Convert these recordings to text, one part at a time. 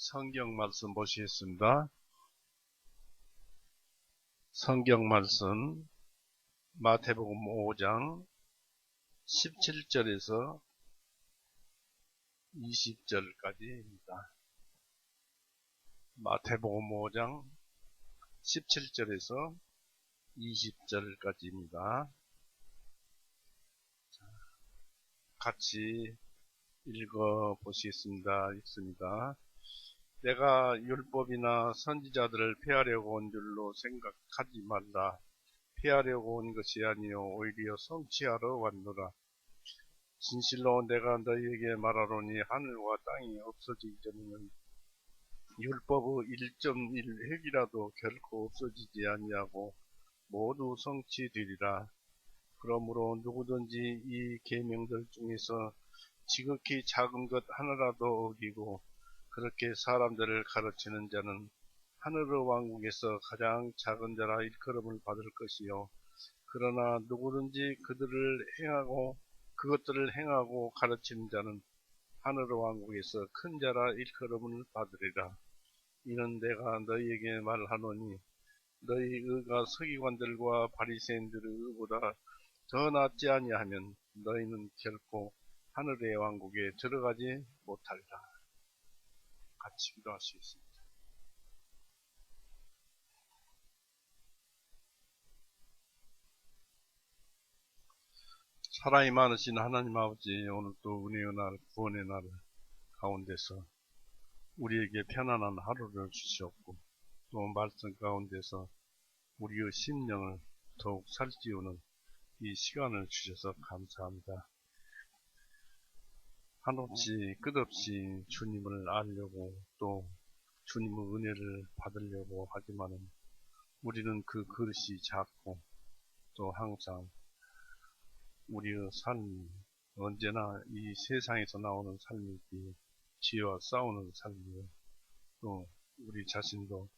성경 말씀 보시겠습니다. 성경 말씀 마태복음 5장 17절에서 20절까지입니다. 마태복음 5장 17절에서 20절까지입니다. 같이 읽어 보시겠습니다. 읽습니다. 내가 율법이나 선지자들을 폐하려고 온 줄로 생각하지 말라. 폐하려고 온 것이 아니요 오히려 성취하러 왔노라. 진실로 내가 너희에게 말하노니 하늘과 땅이 없어지기 전에는 율법의 1.1획이라도 결코 없어지지 아니하고 모두 성취되리라. 그러므로 누구든지 이 계명들 중에서 지극히 작은 것 하나라도 어기고 그렇게 사람들을 가르치는 자는 하늘의 왕국에서 가장 작은 자라 일컬음을 받을 것이요. 그러나 누구든지 그것들을 행하고 가르치는 자는 하늘의 왕국에서 큰 자라 일컬음을 받으리라. 이는 내가 너희에게 말하노니 너희 의가 서기관들과 바리새인들의 의보다 더 낫지 아니하면 너희는 결코 하늘의 왕국에 들어가지 못하리라. 같이 기도하시겠습니다. 사랑이 많으신 하나님 아버지, 오늘도 은혜의 날, 구원의 날 가운데서 우리에게 편안한 하루를 주시옵고 또 말씀 가운데서 우리의 심령을 더욱 살찌우는 이 시간을 주셔서 감사합니다. 한없이 끝없이 주님을 알려고 또 주님의 은혜를 받으려고 하지만은 우리는 그 그릇이 작고 또 항상 우리의 삶, 언제나 이 세상에서 나오는 삶이 지혜와 싸우는 삶이요. 또 우리 자신도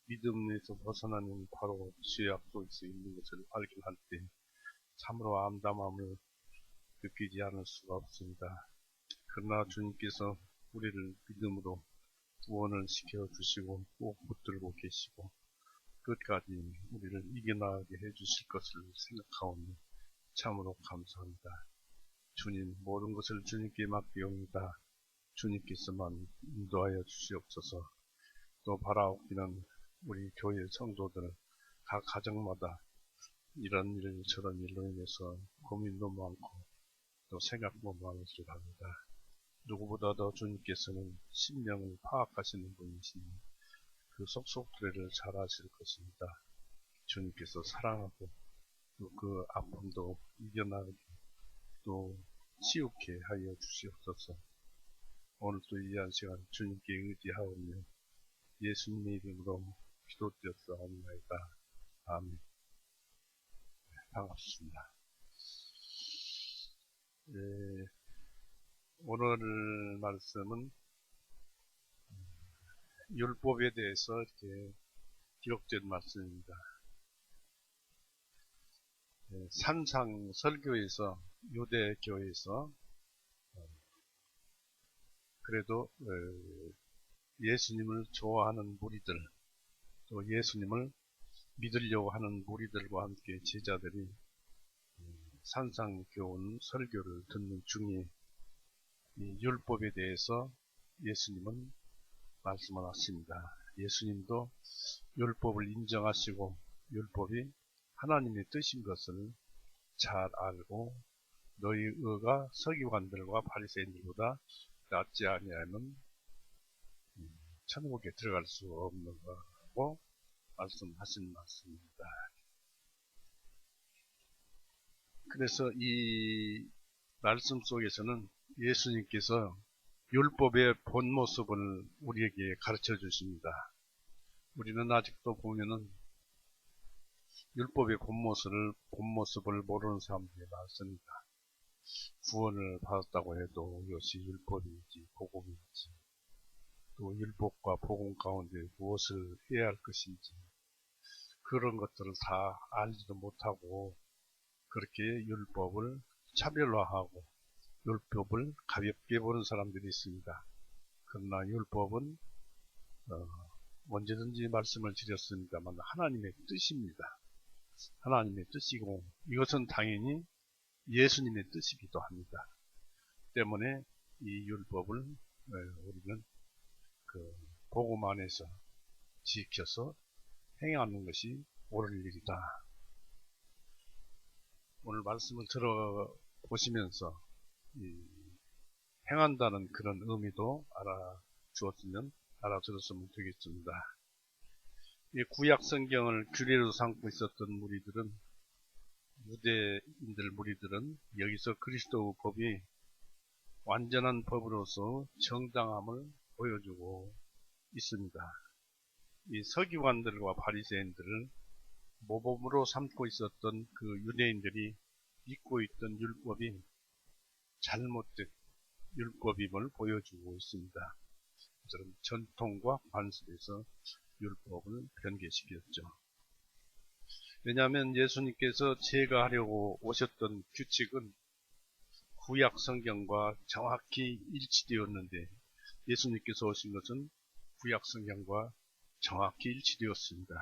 믿음에서 벗어나는 바로 죄악 속에서 있는 것을 발견할 때 참으로 암담함을 느끼지 않을 수가 없습니다. 그러나 주님께서 우리를 믿음으로 구원을 시켜주시고 꼭 붙들고 계시고 끝까지 우리를 이겨나가게 해주실 것을 생각하오니 참으로 감사합니다. 주님, 모든 것을 주님께 맡기옵니다. 주님께서만 인도하여 주시옵소서. 또 바라옵기는 우리 교회 성도들 각 가정마다 이런 일 저런 일로 인해서 고민도 많고 또 생각도 많으실 합니다. 누구보다도 주님께서는 심령을 파악하시는 분이시니 그 속속들을 잘 아실 것입니다. 주님께서 사랑하고 또 그 아픔도 이겨나가게 또 치유케 하여 주시옵소서. 오늘도 이 한 시간 주님께 의지하오며 예수님의 이름으로 기도드렸사옵나이다. 아멘. 반갑습니다. 오늘 말씀은 율법에 대해서 이렇게 기록된 말씀입니다. 산상 설교에서 유대교에서 그래도 예수님을 좋아하는 무리들 또 예수님을 믿으려고 하는 무리들과 함께 제자들이 산상교훈 설교를 듣는 중에 이 율법에 대해서 예수님은 말씀을 하십니다. 예수님도 율법을 인정하시고 율법이 하나님의 뜻인 것을 잘 알고 너희 의가 서기관들과 바리새인들보다 낫지 아니하면 천국에 들어갈 수 없는 거라고 말씀하신 말씀입니다. 그래서 이 말씀 속에서는 예수님께서 율법의 본 모습을 우리에게 가르쳐 주십니다. 우리는 아직도 보면은 율법의 본 모습을 모르는 사람들이 많습니다. 구원을 받았다고 해도 이것이 율법인지 복음인지 또 율법과 복음 가운데 무엇을 해야 할 것인지 그런 것들을 다 알지도 못하고 그렇게 율법을 차별화하고 율법을 가볍게 보는 사람들이 있습니다. 그러나 율법은 언제든지 말씀을 드렸습니다만 하나님의 뜻입니다. 하나님의 뜻이고 이것은 당연히 예수님의 뜻이기도 합니다. 때문에 이 율법을 우리는 그 복음 안에서 지켜서 행하는 것이 옳은 일이다. 오늘 말씀을 들어보시면서 행한다는 그런 의미도 알아들었으면 되겠습니다. 이 구약 성경을 규례로 삼고 있었던 유대인들 무리들은 여기서 그리스도의 법이 완전한 법으로서 정당함을 보여주고 있습니다. 이 서기관들과 바리새인들을 모범으로 삼고 있었던 그 유대인들이 믿고 있던 율법이 잘못된 율법임을 보여주고 있습니다. 그런 전통과 관습에서 율법을 변개시켰죠. 왜냐하면 예수님께서 제거하려고 오셨던 규칙은 구약 성경과 정확히 일치되었는데 예수님께서 오신 것은 구약 성경과 정확히 일치되었습니다.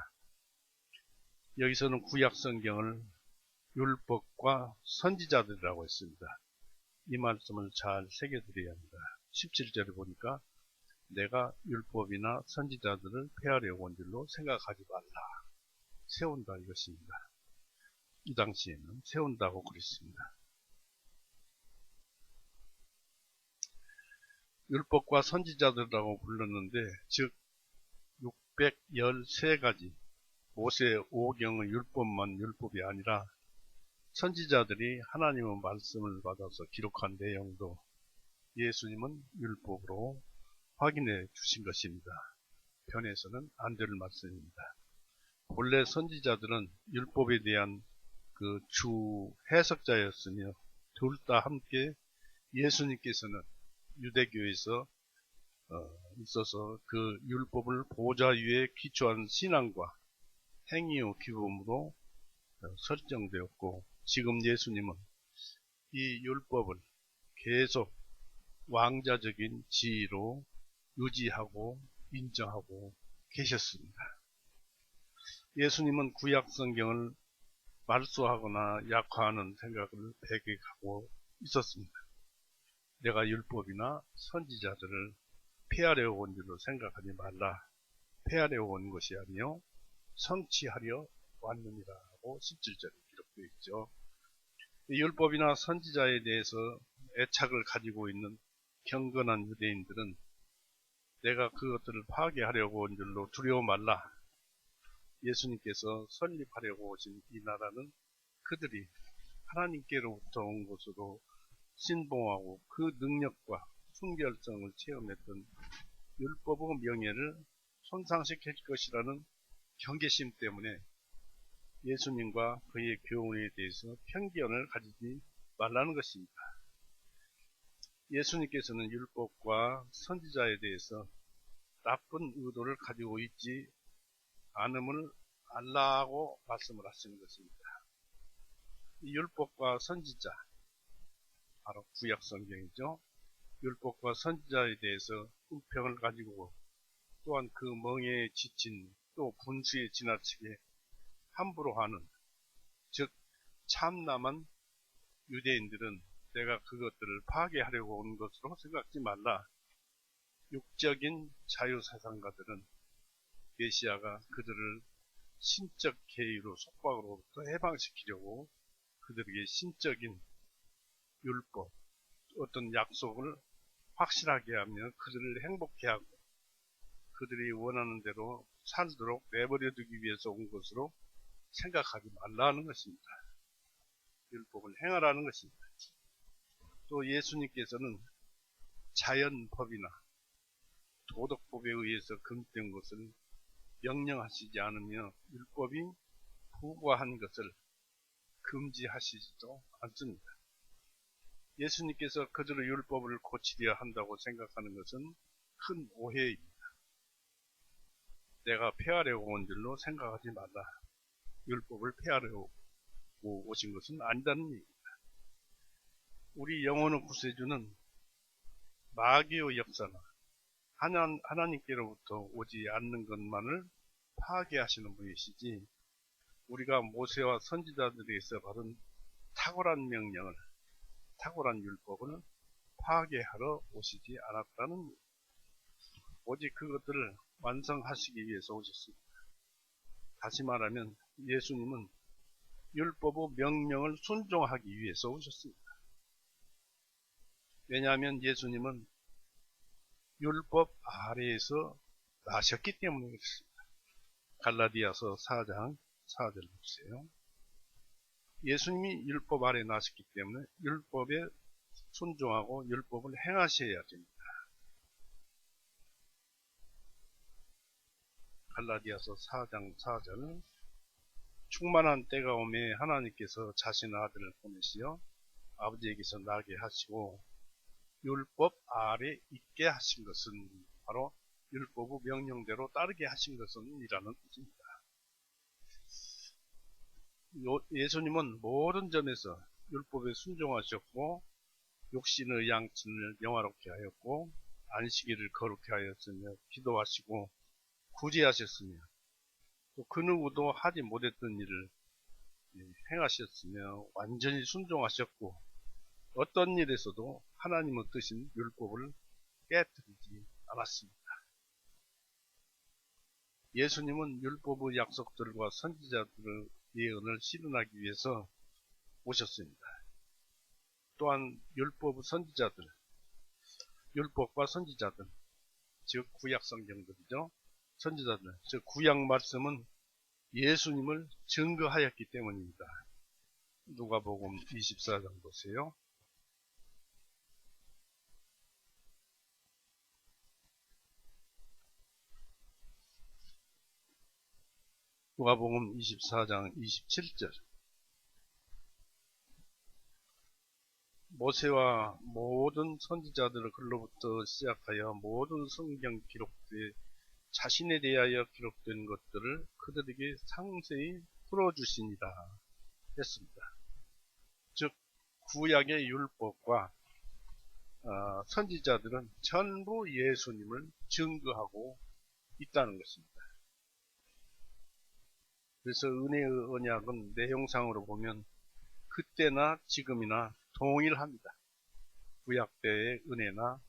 여기서는 구약 성경을 율법과 선지자들이라고 했습니다. 이 말씀을 잘 새겨드려야 합니다. 17절에 보니까 내가 율법이나 선지자들을 폐하려고 온 줄로 생각하지 말라. 세운다 이것입니다. 이 당시에는 세운다고 그랬습니다. 율법과 선지자들이라고 불렀는데 즉 613가지 모세 오경의 율법만 율법이 아니라 선지자들이 하나님의 말씀을 받아서 기록한 내용도 예수님은 율법으로 확인해 주신 것입니다. 변해서는 안 될 말씀입니다. 본래 선지자들은 율법에 대한 그 주 해석자였으며 둘 다 함께 예수님께서는 유대교에서 있어서 그 율법을 보좌 위에 기초한 신앙과 행위의 기범으로 설정되었고 지금 예수님은 이 율법을 계속 왕자적인 지위로 유지하고 인정하고 계셨습니다. 예수님은 구약 성경을 말소하거나 약화하는 생각을 배격하고 있었습니다. 내가 율법이나 선지자들을 폐하려고 온 줄로 생각하지 말라. 폐하려고 온 것이 아니요 성취하려 왔느니라고 17절에 기록되어 있죠. 이 율법이나 선지자에 대해서 애착을 가지고 있는 경건한 유대인들은 내가 그것들을 파괴하려고 온 줄로 두려워 말라. 예수님께서 설립하려고 오신 이 나라는 그들이 하나님께로부터 온 것으로 신봉하고 그 능력과 순결성을 체험했던 율법의 명예를 손상시킬 것이라는 경계심 때문에 예수님과 그의 교훈에 대해서 편견을 가지지 말라는 것입니다. 예수님께서는 율법과 선지자에 대해서 나쁜 의도를 가지고 있지 않음을 알라고 말씀을 하시는 것입니다. 이 율법과 선지자, 바로 구약 성경이죠. 율법과 선지자에 대해서 불평을 가지고 또한 그 멍에에 지친 또 분수에 지나치게 함부로 하는 즉 참남한 유대인들은 내가 그것들을 파괴하려고 온 것으로 생각지 말라. 육적인 자유사상가들은 메시아가 그들을 신적 계율로 속박으로부터 해방시키려고 그들에게 신적인 율법, 어떤 약속을 확실하게 하며 그들을 행복해 하고 그들이 원하는 대로 살도록 내버려 두기 위해서 온 것으로 생각하지 말라는 것입니다. 율법을 행하라는 것입니다. 또 예수님께서는 자연법이나 도덕법에 의해서 금된 것을 명령하시지 않으며 율법이 부과한 것을 금지하시지도 않습니다. 예수님께서 그들의 율법을 고치려 한다고 생각하는 것은 큰 오해입니다. 내가 폐하려고 온 줄로 생각하지 말라. 율법을 폐하려고 오신 것은 아니다는 얘기입니다. 우리 영혼의 구세주는 마귀의 역사나 하나님께로부터 오지 않는 것만을 파괴하시는 분이시지, 우리가 모세와 선지자들에게서 받은 탁월한 명령을, 탁월한 율법을 파괴하러 오시지 않았다는, 오직 그것들을 완성하시기 위해서 오셨습니다. 다시 말하면 예수님은 율법의 명령을 순종하기 위해서 오셨습니다. 왜냐하면 예수님은 율법 아래에서 나셨기 때문에 그렇습니다. 갈라디아서 4장 4절 보세요. 예수님이 율법 아래 나셨기 때문에 율법에 순종하고 율법을 행하셔야 됩니다. 갈라디아서 4장 4절, 충만한 때가 오매 하나님께서 자신의 아들을 보내시어 아버지에게서 나게 하시고 율법 아래 있게 하신 것은, 바로 율법의 명령대로 따르게 하신 것은 이라는 뜻입니다. 예수님은 모든 점에서 율법에 순종하셨고, 육신의 양심을 영화롭게 하였고, 안식일을 거룩히 하였으며, 기도하시고 구제하셨으며, 또 그 누구도 하지 못했던 일을 행하셨으며 완전히 순종하셨고, 어떤 일에서도 하나님의 뜻인 율법을 깨뜨리지 않았습니다. 예수님은 율법의 약속들과 선지자들의 예언을 실현하기 위해서 오셨습니다. 또한 율법의 선지자들, 율법과 선지자들, 즉 구약 성경들이죠. 선지자들, 즉 구약 말씀은 예수님을 증거하였기 때문입니다. 누가복음 24장 보세요. 누가복음 24장 27절, 모세와 모든 선지자들의 글로부터 시작하여 모든 성경 기록들에 자신에 대하여 기록된 것들을 그들에게 상세히 풀어주시니라 했습니다. 즉 구약의 율법과 선지자들은 전부 예수님을 증거하고 있다는 것입니다. 그래서 은혜의 언약은 내용상으로 보면 그때나 지금이나 동일합니다. 구약 때의 은혜나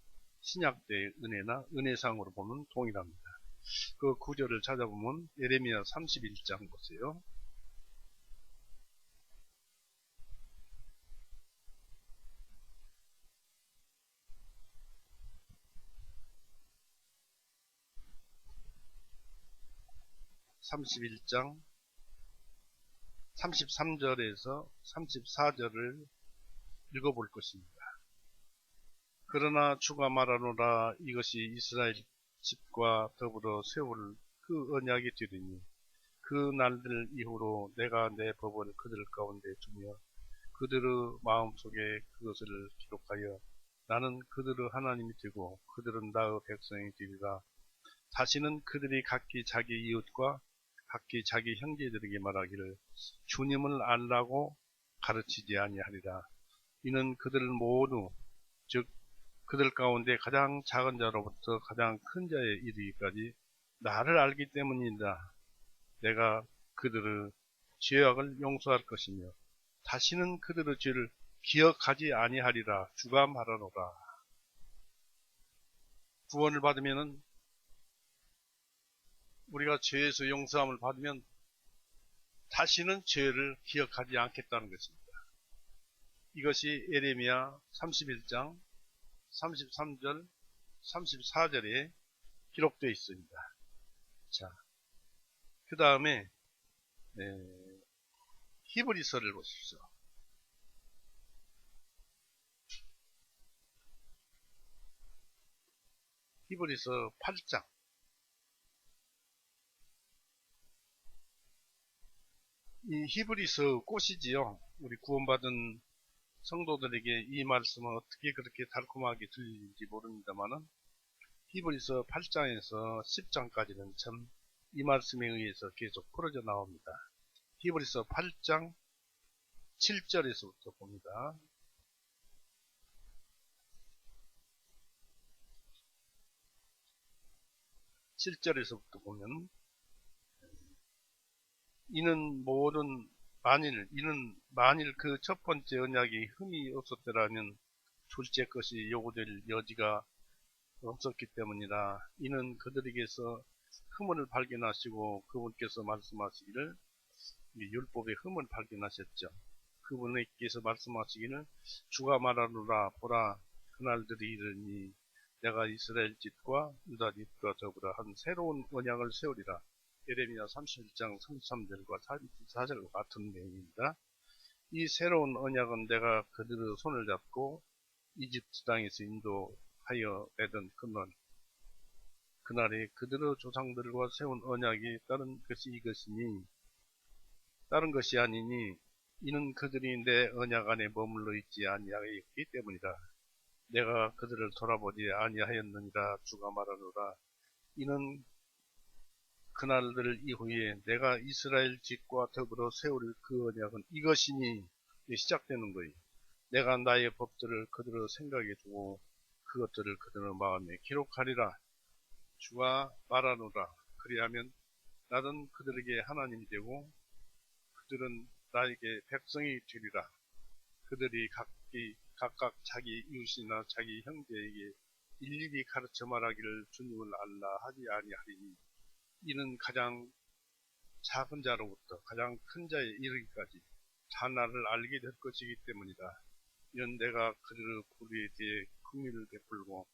신약 때의 은혜나 은혜상으로 보면 동일합니다. 그 구절을 찾아보면 예레미야 31장 보세요. (31장) 33절에서 34절을 읽어볼 것입니다. 그러나 주가 말하노라, 이것이 이스라엘 집과 더불어 세울 그 언약이 되리니 그 날들 이후로 내가 내 법을 그들 가운데 두며 그들의 마음속에 그것을 기록하여 나는 그들의 하나님이 되고 그들은 나의 백성이 되리라. 다시는 그들이 각기 자기 이웃과 각기 자기 형제들에게 말하기를 주님을 알라고 가르치지 아니하리라. 이는 그들 모두, 즉 그들 가운데 가장 작은 자로부터 가장 큰 자에 이르기까지 나를 알기 때문이다. 내가 그들의 죄악을 용서할 것이며 다시는 그들의 죄를 기억하지 아니하리라. 주가 말하노라. 구원을 받으면은, 우리가 죄에서 용서함을 받으면 다시는 죄를 기억하지 않겠다는 것입니다. 이것이 예레미야 31장 33절 34절에 기록되어 있습니다. 자, 그 다음에 히브리서를 보십시오. 히브리서 8장. 이 히브리서 꽃이지요. 우리 구원받은 성도들에게 이 말씀은 어떻게 그렇게 달콤하게 들리는지 모릅니다만은, 히브리서 8장에서 10장까지는 참 이 말씀에 의해서 계속 풀어져 나옵니다. 히브리서 8장 7절에서부터 봅니다. 7절에서부터 보면 이는 만일 그 첫 번째 언약이 흠이 없었더라면 둘째 것이 요구될 여지가 없었기 때문이라. 이는 그들에게서 흠을 발견하시고 그분께서 말씀하시기를, 율법의 흠을 발견하셨죠. 그분께서 말씀하시기는 주가 말하노라, 보라 그날들이 이르니 내가 이스라엘 집과 유다 집과 더불어 한 새로운 언약을 세우리라. 예레미야 31장 33절과 34절과 같은 내용입니다. 이 새로운 언약은 내가 그들의 손을 잡고 이집트 땅에서 인도하여 내던 그날에 그들의 조상들과 세운 언약이 다른 것이 아니니 이는 그들이 내 언약 안에 머물러 있지 아니하였기 때문이다. 내가 그들을 돌아보지 아니하였느니라. 주가 말하노라. 이는 그날들 이후에 내가 이스라엘 집과 더불어 세울 그 언약은 이것이니 시작되는 거예요. 내가 나의 법들을 그들의 생각에 두고 그것들을 그들의 마음에 기록하리라. 주가 말하노라. 그리하면 나는 그들에게 하나님이 되고 그들은 나에게 백성이 되리라. 그들이 각각 자기 이웃이나 자기 형제에게 일일이 가르쳐 말하기를 주님을 알라 하지 아니하리니 이는 가장 작은 자로부터 가장 큰 자에 이르기까지 다 나를 알게 될 것이기 때문이다. 이는 내가 그들의 불의에 대해 긍휼을 베풀고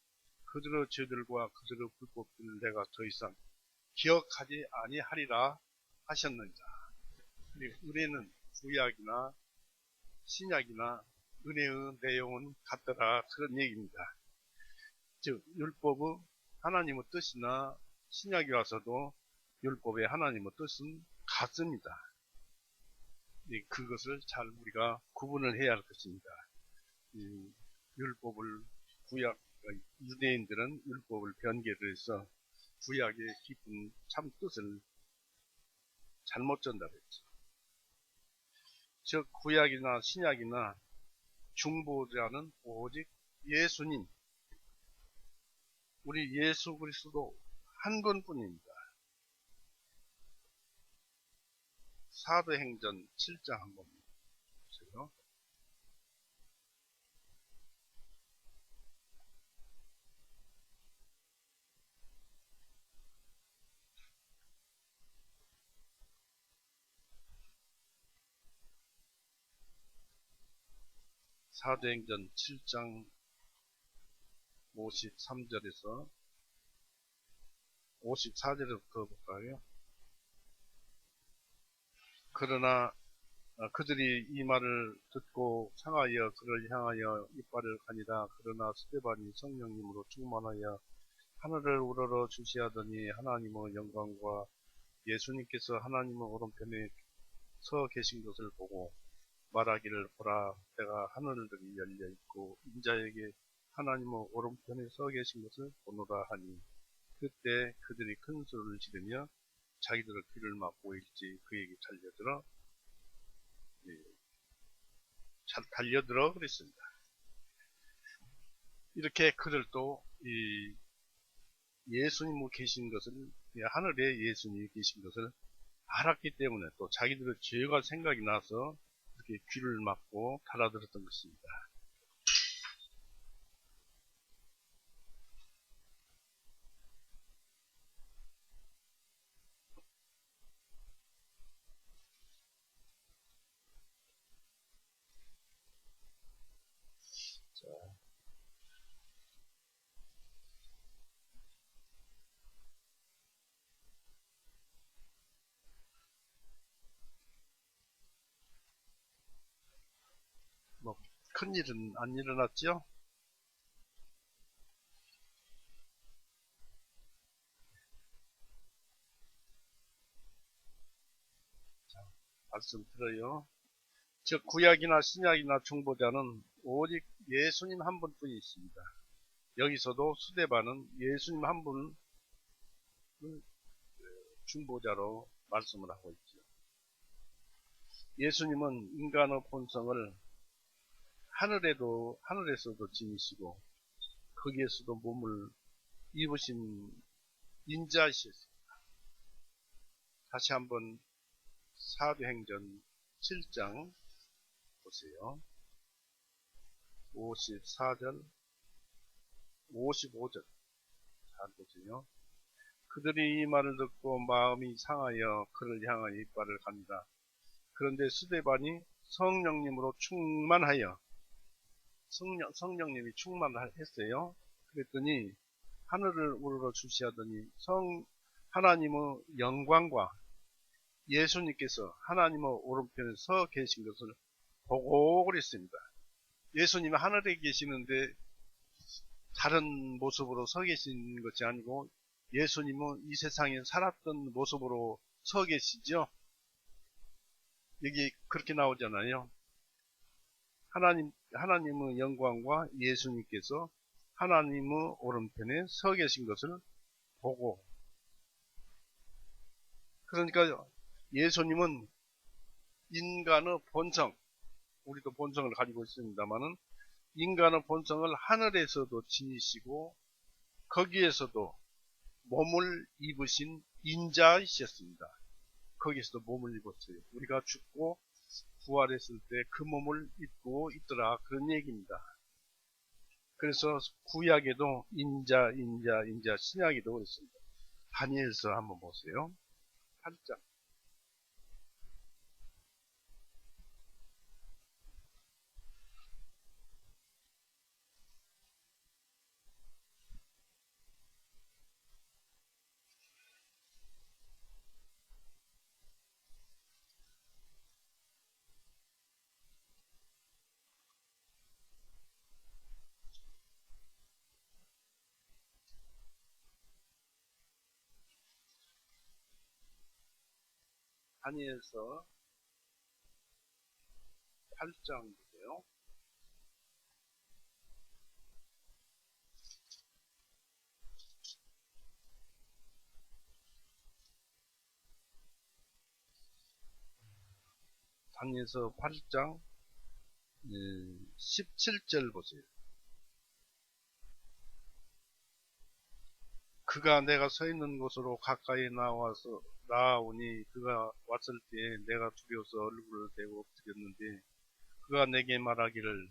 그들의 죄들과 그들의 불법들을 내가 더 이상 기억하지 아니하리라 하셨느니라. 은혜는 구약이나 신약이나 은혜의 내용은 같더라, 그런 얘기입니다. 즉 율법의 하나님의 뜻이나 신약이 와서도 율법의 하나님의 뜻은 같습니다. 그것을 잘 우리가 구분을 해야 할 것입니다. 유대인들은 율법을 변개를 해서 구약의 깊은 참 뜻을 잘못 전달했죠. 즉 구약이나 신약이나 중보자는 오직 예수님, 우리 예수 그리스도 한 분뿐입니다. 사도행전 7장 한번 보세요. 사도행전 7장 53절에서 54절부터 볼까요? 그러나 그들이 이 말을 듣고 상하여 그를 향하여 이빨을 가니라. 그러나 스데반이 성령님으로 충만하여 하늘을 우러러 주시하더니 하나님의 영광과 예수님께서 하나님의 오른편에 서 계신 것을 보고 말하기를, 보라 내가 하늘들이 열려 있고 인자에게 하나님의 오른편에 서 계신 것을 보노라 하니, 그때 그들이 큰 소리를 지르며 자기들의 귀를 막고 일찍 그에게 달려들어 그랬습니다. 이렇게 그들도 이 예수님이 계신 것을, 하늘에 예수님이 계신 것을 알았기 때문에 또 자기들의 죄가 생각이 나서 이렇게 귀를 막고 달아들었던 것입니다. 뭐 큰일은 안 일어났죠? 말씀 들어요. 즉 구약이나 신약이나 중보자는 오직 예수님 한 분뿐이 있습니다. 여기서도 스데반은 예수님 한 분을 중보자로 말씀을 하고 있죠. 예수님은 인간의 본성을 하늘에서도 지니시고 거기에서도 몸을 입으신 인자하셨습니다. 다시 한번 사도행전 7장 보세요. 54절, 55절 잘 보세요. 그들이 이 말을 듣고 마음이 상하여 그를 향하여 이빨을 갑니다. 그런데 스데반이 성령님으로 충만하여 성령님이 충만했어요. 그랬더니 하늘을 우러러 주시하더니 하나님의 영광과 예수님께서 하나님의 오른편에 서 계신 것을 보고 그랬습니다. 예수님이 하늘에 계시는데 다른 모습으로 서 계신 것이 아니고 예수님은 이 세상에 살았던 모습으로 서 계시죠. 여기 그렇게 나오잖아요. 하나님의 영광과 예수님께서 하나님의 오른편에 서 계신 것을 보고, 그러니까 예수님은 인간의 본성, 우리도 본성을 가지고 있습니다만은 인간의 본성을 하늘에서도 지니시고 거기에서도 몸을 입으신 인자이셨습니다. 거기에서도 몸을 입었어요. 우리가 죽고 부활했을 때 그 몸을 입고 있더라, 그런 얘기입니다. 그래서 구약에도 인자, 신약에도 그렇습니다. 다니엘서 한번 보세요. 8장. 다니엘서 8장 보세요. 다니엘서 8장 17절 보세요. 그가 내가 서 있는 곳으로 가까이 나아오니 그가 왔을 때에 내가 두려워서 얼굴을 대고 엎드렸는데 그가 내게 말하기를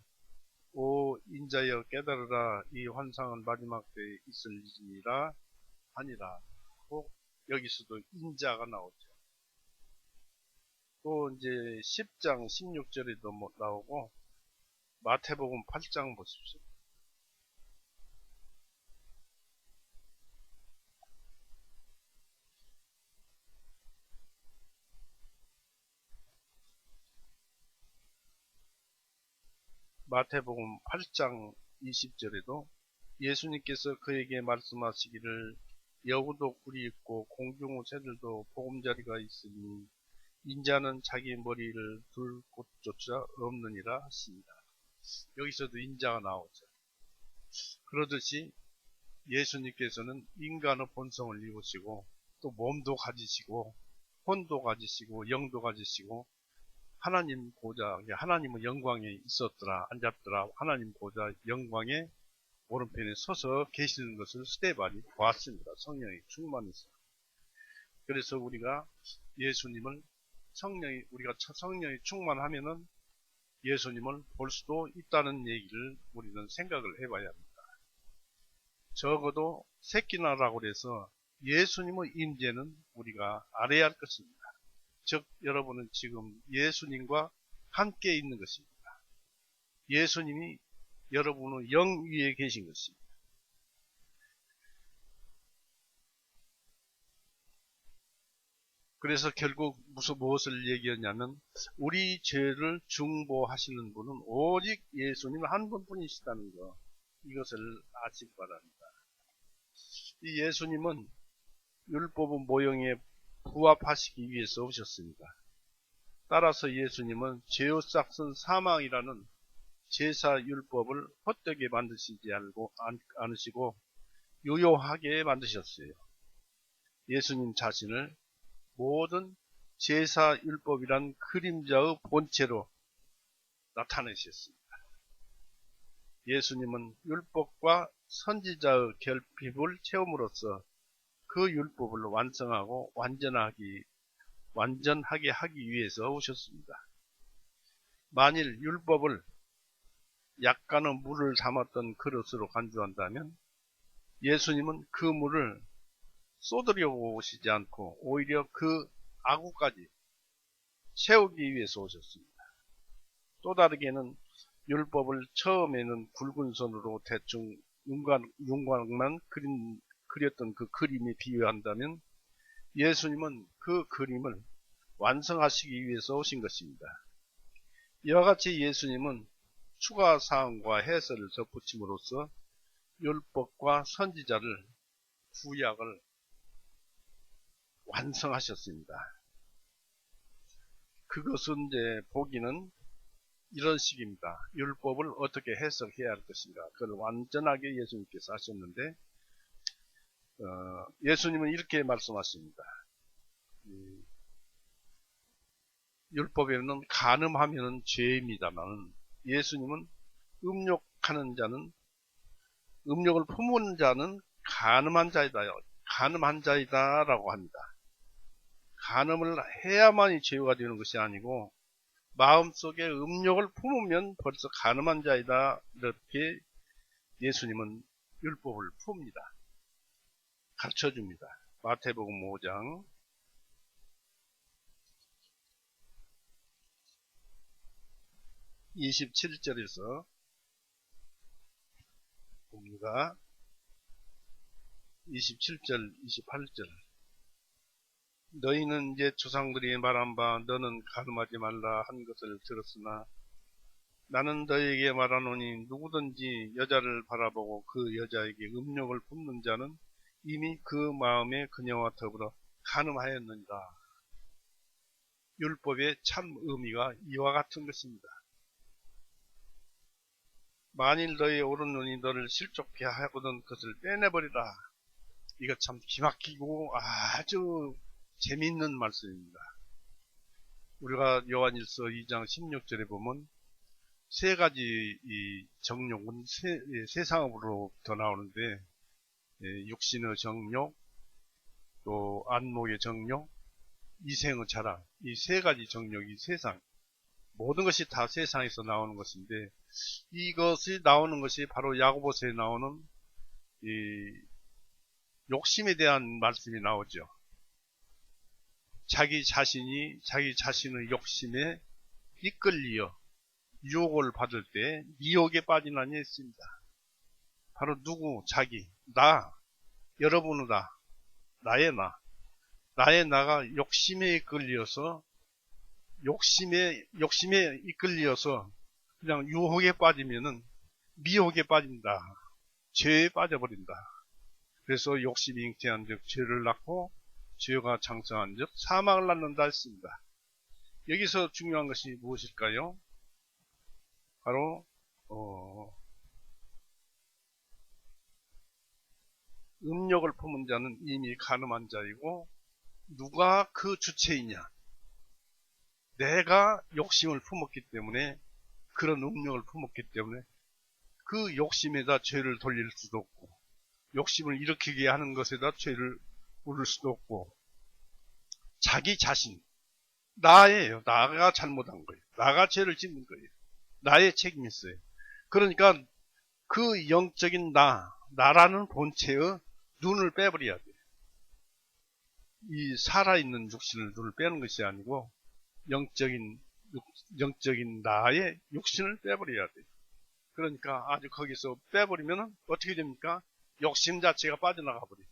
오 인자여 깨달으라 이 환상은 마지막 때에 있을 일이니라 하니라. 여기서도 인자가 나오죠. 또 이제 10장 16절에도 나오고 마태복음 8장 보십시오. 마태복음 8장 20절에도 예수님께서 그에게 말씀하시기를 여우도 꿀이 있고 공중의 새들도 보금자리가 있으니 인자는 자기 머리를 둘 곳조차 없느니라 하십니다. 여기서도 인자가 나오죠. 그러듯이 예수님께서는 인간의 본성을 입으시고 또 몸도 가지시고 혼도 가지시고 영도 가지시고 하나님 보좌, 하나님의 영광에 있었더라, 앉았더라, 하나님 보좌 영광에 오른편에 서서 계시는 것을 스데반이 보았습니다. 성령이 충만해서. 그래서 우리가 예수님을 우리가 성령이 충만하면은 예수님을 볼 수도 있다는 얘기를 우리는 생각을 해봐야 합니다. 적어도 새끼나라고 해서 예수님의 임재는 우리가 알아야 할 것입니다. 즉 여러분은 지금 예수님과 함께 있는 것입니다. 예수님이 여러분의 영 위에 계신 것입니다. 그래서 결국 무엇을 얘기하냐면 우리 죄를 중보하시는 분은 오직 예수님 한 분뿐이시다는 것, 이것을 아시기 바랍니다. 이 예수님은 율법의 모형에 부합하시기 위해서 오셨습니다. 따라서 예수님은 죄의 싹은 사망이라는 제사 율법을 헛되게 만드시지 않으시고 유효하게 만드셨어요. 예수님 자신을 모든 제사 율법이란 그림자의 본체로 나타내셨습니다. 예수님은 율법과 선지자의 결핍을 채움으로써 그 율법을 완성하고 완전하게 하기 위해서 오셨습니다. 만일 율법을 약간의 물을 담았던 그릇으로 간주한다면 예수님은 그 물을 쏟으려고 오시지 않고 오히려 그 아구까지 채우기 위해서 오셨습니다. 또 다르게는 율법을 처음에는 굵은 선으로 대충 윤곽만 그렸던 그 그림에 비유한다면 예수님은 그 그림을 완성하시기 위해서 오신 것입니다. 이와 같이 예수님은 추가 사항과 해설을 덧붙임으로써 율법과 선지자를 구약을 완성하셨습니다. 그것은 이제 보기는 이런 식입니다. 율법을 어떻게 해석해야 할 것인가. 그걸 완전하게 예수님께서 하셨는데 예수님은 이렇게 말씀하십니다. 율법에는 간음하면 죄입니다만 예수님은 음욕을 품은 자는 간음한 자이다 라고 합니다. 간음을 해야만이 죄가 되는 것이 아니고 마음속에 음욕을 품으면 벌써 간음한 자이다. 이렇게 예수님은 율법을 풉니다. 가르쳐줍니다. 마태복음 5장 27절에서 봅니다. 27절, 28절. 너희는 이제 조상들이 말한 바 너는 간음하지 말라 한 것을 들었으나 나는 너희에게 말하노니 누구든지 여자를 바라보고 그 여자에게 음욕을 품는 자는 이미 그 마음에 그녀와 더불어 간음하였느니라. 율법의 참 의미가 이와 같은 것입니다. 만일 너희 오른 눈이 너를 실족해 하거든 그것을 빼내버리라. 이거 참 기막히고 아주 재미있는 말씀입니다. 우리가 요한일서 2장 16절에 보면 세 가지 이 정욕은 세상으로부터 나오는데 육신의 정욕, 또 안목의 정욕, 이생의 자랑, 이 세 가지 정욕이 세상, 모든 것이 다 세상에서 나오는 것인데 이것이 나오는 것이 바로 야고보서에 나오는 이 욕심에 대한 말씀이 나오죠. 자기 자신의 욕심에 이끌리어 유혹을 받을 때 미혹에 빠지나니 했습니다. 바로 누구? 자기, 여러분의 나의 나가 욕심에 이끌려서 그냥 유혹에 빠지면은 미혹에 빠진다. 죄에 빠져버린다. 그래서 욕심이 잉태한 즉 죄를 낳고 죄가 장성한 즉 사망을 낳는다 했습니다. 여기서 중요한 것이 무엇일까요? 바로 음욕을 품은 자는 이미 간음한 자이고 누가 그 주체이냐? 내가 욕심을 품었기 때문에 그런 음욕을 품었기 때문에 그 욕심에다 죄를 돌릴 수도 없고 욕심을 일으키게 하는 것에다 죄를 물을 수도 없고 자기 자신 나예요. 나가 잘못한 거예요. 나가 죄를 짓는 거예요. 나의 책임이 있어요. 그러니까 그 영적인 나라는 본체의 눈을 빼버려야 돼요. 이 살아있는 육신을 눈을 빼는 것이 아니고 영적인 나의 육신을 빼버려야 돼요. 그러니까 아주 거기서 빼버리면 어떻게 됩니까? 욕심 자체가 빠져나가 버리죠.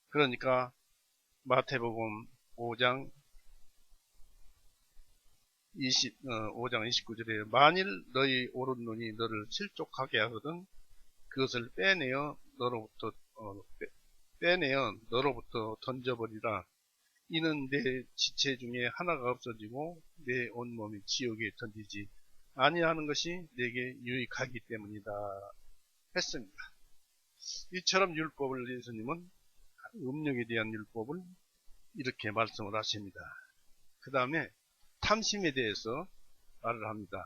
그러니까 마태복음 5장 29절에 만일 너희 오른 눈이 너를 실족하게 하거든 그것을 빼내어 너로부터 던져버리라. 이는 내 지체 중에 하나가 없어지고 내 온몸이 지옥에 던지지 아니하는 것이 내게 유익하기 때문이다 했습니다. 이처럼 율법을 예수님은 음욕에 대한 율법을 이렇게 말씀을 하십니다. 그 다음에 탐심에 대해서 말을 합니다.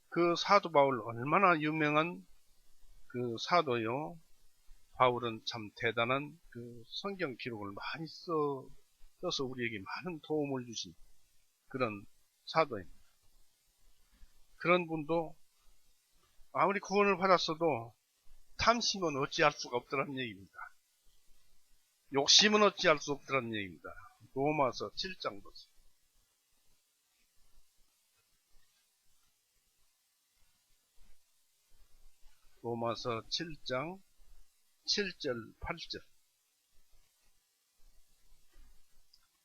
그 사도 바울 얼마나 유명한 그 사도요. 바울은 참 대단한 그 성경 기록을 많이 써서 우리에게 많은 도움을 주신 그런 사도입니다. 그런 분도 아무리 구원을 받았어도 탐심은 어찌할 수가 없더란 얘기입니다. 욕심은 어찌할 수 없더란 얘기입니다. 로마서 7장 보세요. 로마서 7장 7절 8절.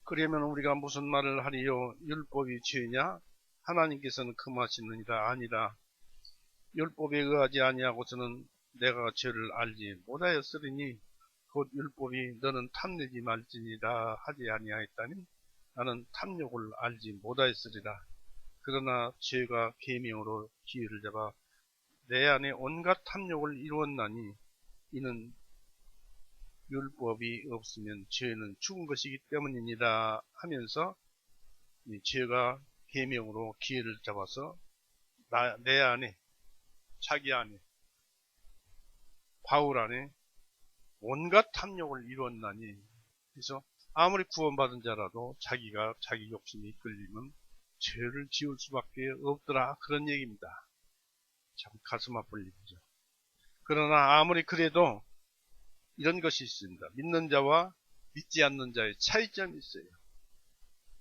그러면 우리가 무슨 말을 하리요? 율법이 죄냐? 하나님께서는 금하시느니라. 아니라 율법에 의하지 아니하고서는 내가 죄를 알지 못하였으리니 곧 율법이 너는 탐내지 말지니라 하지 아니하였다니 나는 탐욕을 알지 못하였으리라. 그러나 죄가 계명으로 기회를 잡아 내 안에 온갖 탐욕을 이루었나니 이는 율법이 없으면 죄는 죽은 것이기 때문이니라 하면서 이 죄가 계명으로 기회를 잡아서 내 안에, 자기 안에, 바울 안에 온갖 탐욕을 이루었나니, 그래서 아무리 구원받은 자라도 자기가 자기 욕심이 이끌리면 죄를 지을 수밖에 없더라, 그런 얘기입니다. 참 가슴 아플 일이죠. 그러나 아무리 그래도 이런 것이 있습니다. 믿는 자와 믿지 않는 자의 차이점이 있어요.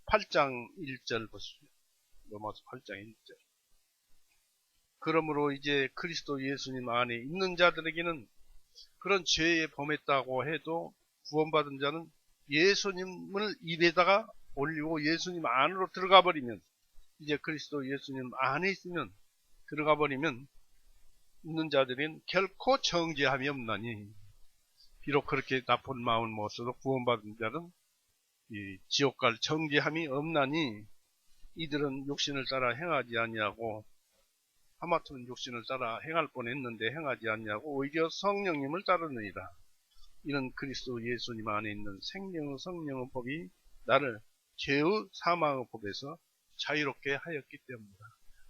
8장 1절 보십시오. 로마서 8장 1절. 그러므로 이제 그리스도 예수님 안에 있는 자들에게는 그런 죄에 범했다고 해도 구원받은 자는 예수님을 입에다가 올리고 예수님 안으로 들어가 버리면, 이제 그리스도 예수님 안에 있으면, 들어가 버리면 있는 자들은 결코 정죄함이 없나니, 비록 그렇게 나쁜 마음을 먹었어도 구원받은 자는 이 지옥 갈 정죄함이 없나니 이들은 육신을 따라 행하지 아니하고, 하마터면 육신을 따라 행할 뻔했는데 행하지 아니하고 오히려 성령님을 따르느니라. 이는 그리스도 예수님 안에 있는 생명의 성령의 법이 나를 죄의 사망의 법에서 자유롭게 하였기 때문이다.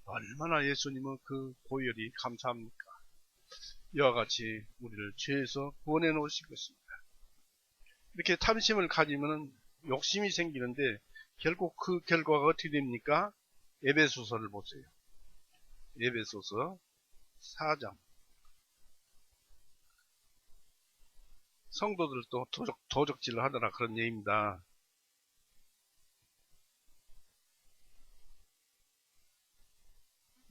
얼마나 예수님은 그 보혈이 감사합니까? 이와 같이 우리를 죄에서 구원해 놓으신 것입니다. 이렇게 탐심을 가지면 욕심이 생기는데 결국 그 결과가 어떻게 됩니까? 에베소서를 보세요. 에베소서 4장. 성도들도 도적질을 하더라, 그런 얘기입니다.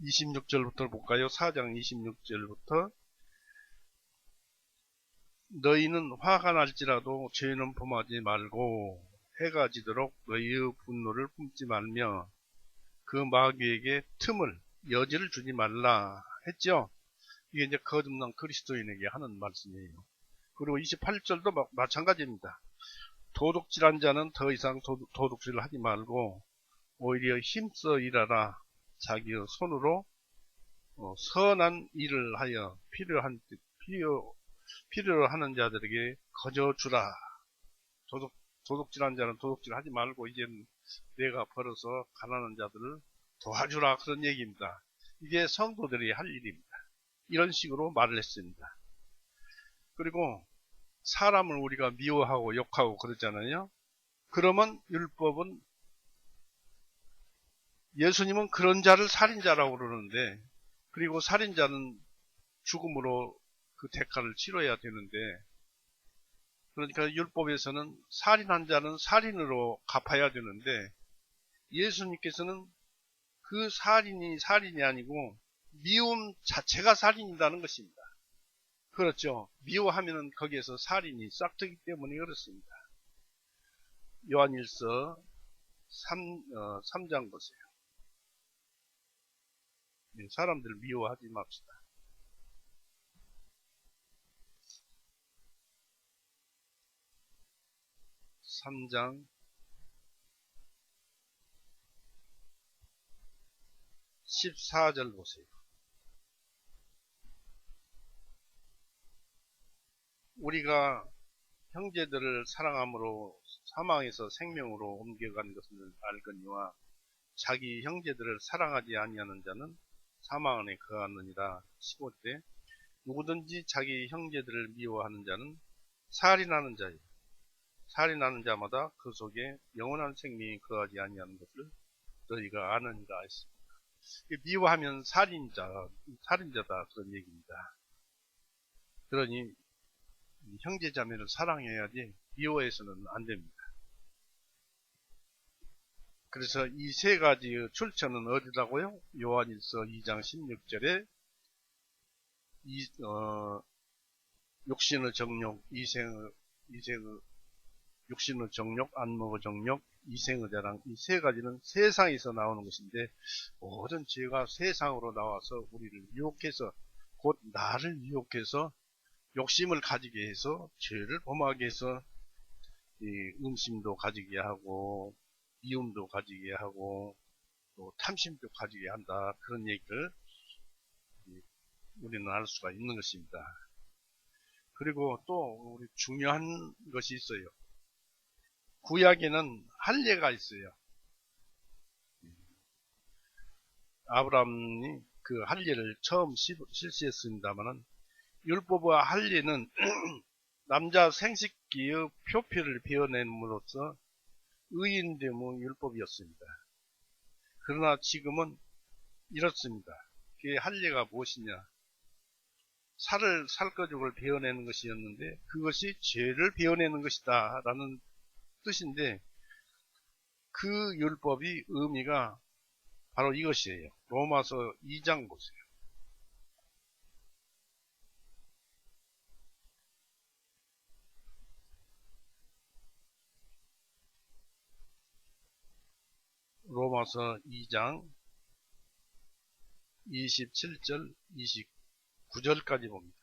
(26절부터) 볼까요? 4장 26절부터 너희는 화가 날지라도 죄는 범하지 말고 해가 지도록 너희의 분노를 품지 말며 그 마귀에게 틈을, 여지를 주지 말라 했죠. 이게 이제 거듭난 그리스도인에게 하는 말씀이에요. 그리고 28절도 마찬가지입니다. 도둑질한 자는 더 이상 도둑질을 하지 말고 오히려 힘써 일하라. 자기의 손으로 선한 일을 하여 필요로 하는 자들에게 거저 주라. 도둑질한 자는 도둑질 하지 말고 이제 내가 벌어서 가난한 자들을 도와주라, 그런 얘기입니다. 이게 성도들이 할 일입니다. 이런 식으로 말을 했습니다. 그리고 사람을 우리가 미워하고 욕하고 그러잖아요. 그러면 율법은, 예수님은 그런 자를 살인자라고 그러는데, 그리고 살인자는 죽음으로 그 대가를 치러야 되는데, 그러니까 율법에서는 살인한 자는 살인으로 갚아야 되는데, 예수님께서는 그 살인이 아니고 미움 자체가 살인이라는 것입니다. 그렇죠. 미워하면은 거기에서 살인이 싹트기 때문에 그렇습니다. 요한일서 3장 보세요. 사람들 미워하지 맙시다. 3장 14절 보세요. 우리가 형제들을 사랑함으로 사망에서 생명으로 옮겨간 것을 알거니와 자기 형제들을 사랑하지 아니하는 자는 사망 안에 거하느니라. 15대 누구든지 자기 형제들을 미워하는 자는 살인하는 자예요. 살인하는 자마다 그 속에 영원한 생명이 거하지 아니하는 것을 너희가 아느니라 했습니다. 미워하면 살인자다 그런 얘기입니다. 그러니 형제 자매를 사랑해야지 미워해서는 안 됩니다. 그래서 이 세 가지의 출처는 어디라고요? 요한일서 2장 16절에 욕심의 정욕, 육신의 정욕, 안목의 정욕, 이생의 자랑, 이 세 가지는 세상에서 나오는 것인데, 모든 죄가 세상으로 나와서 우리를 유혹해서, 곧 나를 유혹해서 욕심을 가지게 해서 죄를 범하게 해서 이 음심도 가지게 하고 미움도 가지게 하고 또 탐심도 가지게 한다. 그런 얘기를 우리는 알 수가 있는 것입니다. 그리고 또 우리 중요한 것이 있어요. 구약에는 할례가 있어요. 아브라함이 그 할례를 처음 실시했습니다마는 율법과 할례는 남자 생식기의 표피를 베어냄으로써 의인됨의 율법이었습니다. 그러나 지금은 이렇습니다. 그 할례가 무엇이냐? 살거죽을 베어내는 것이었는데 그것이 죄를 베어내는 것이다 라는 뜻인데 그 율법이 의미가 바로 이것이에요. 로마서 2장 보세요. 로마서 2장 27절 29절까지 봅니다.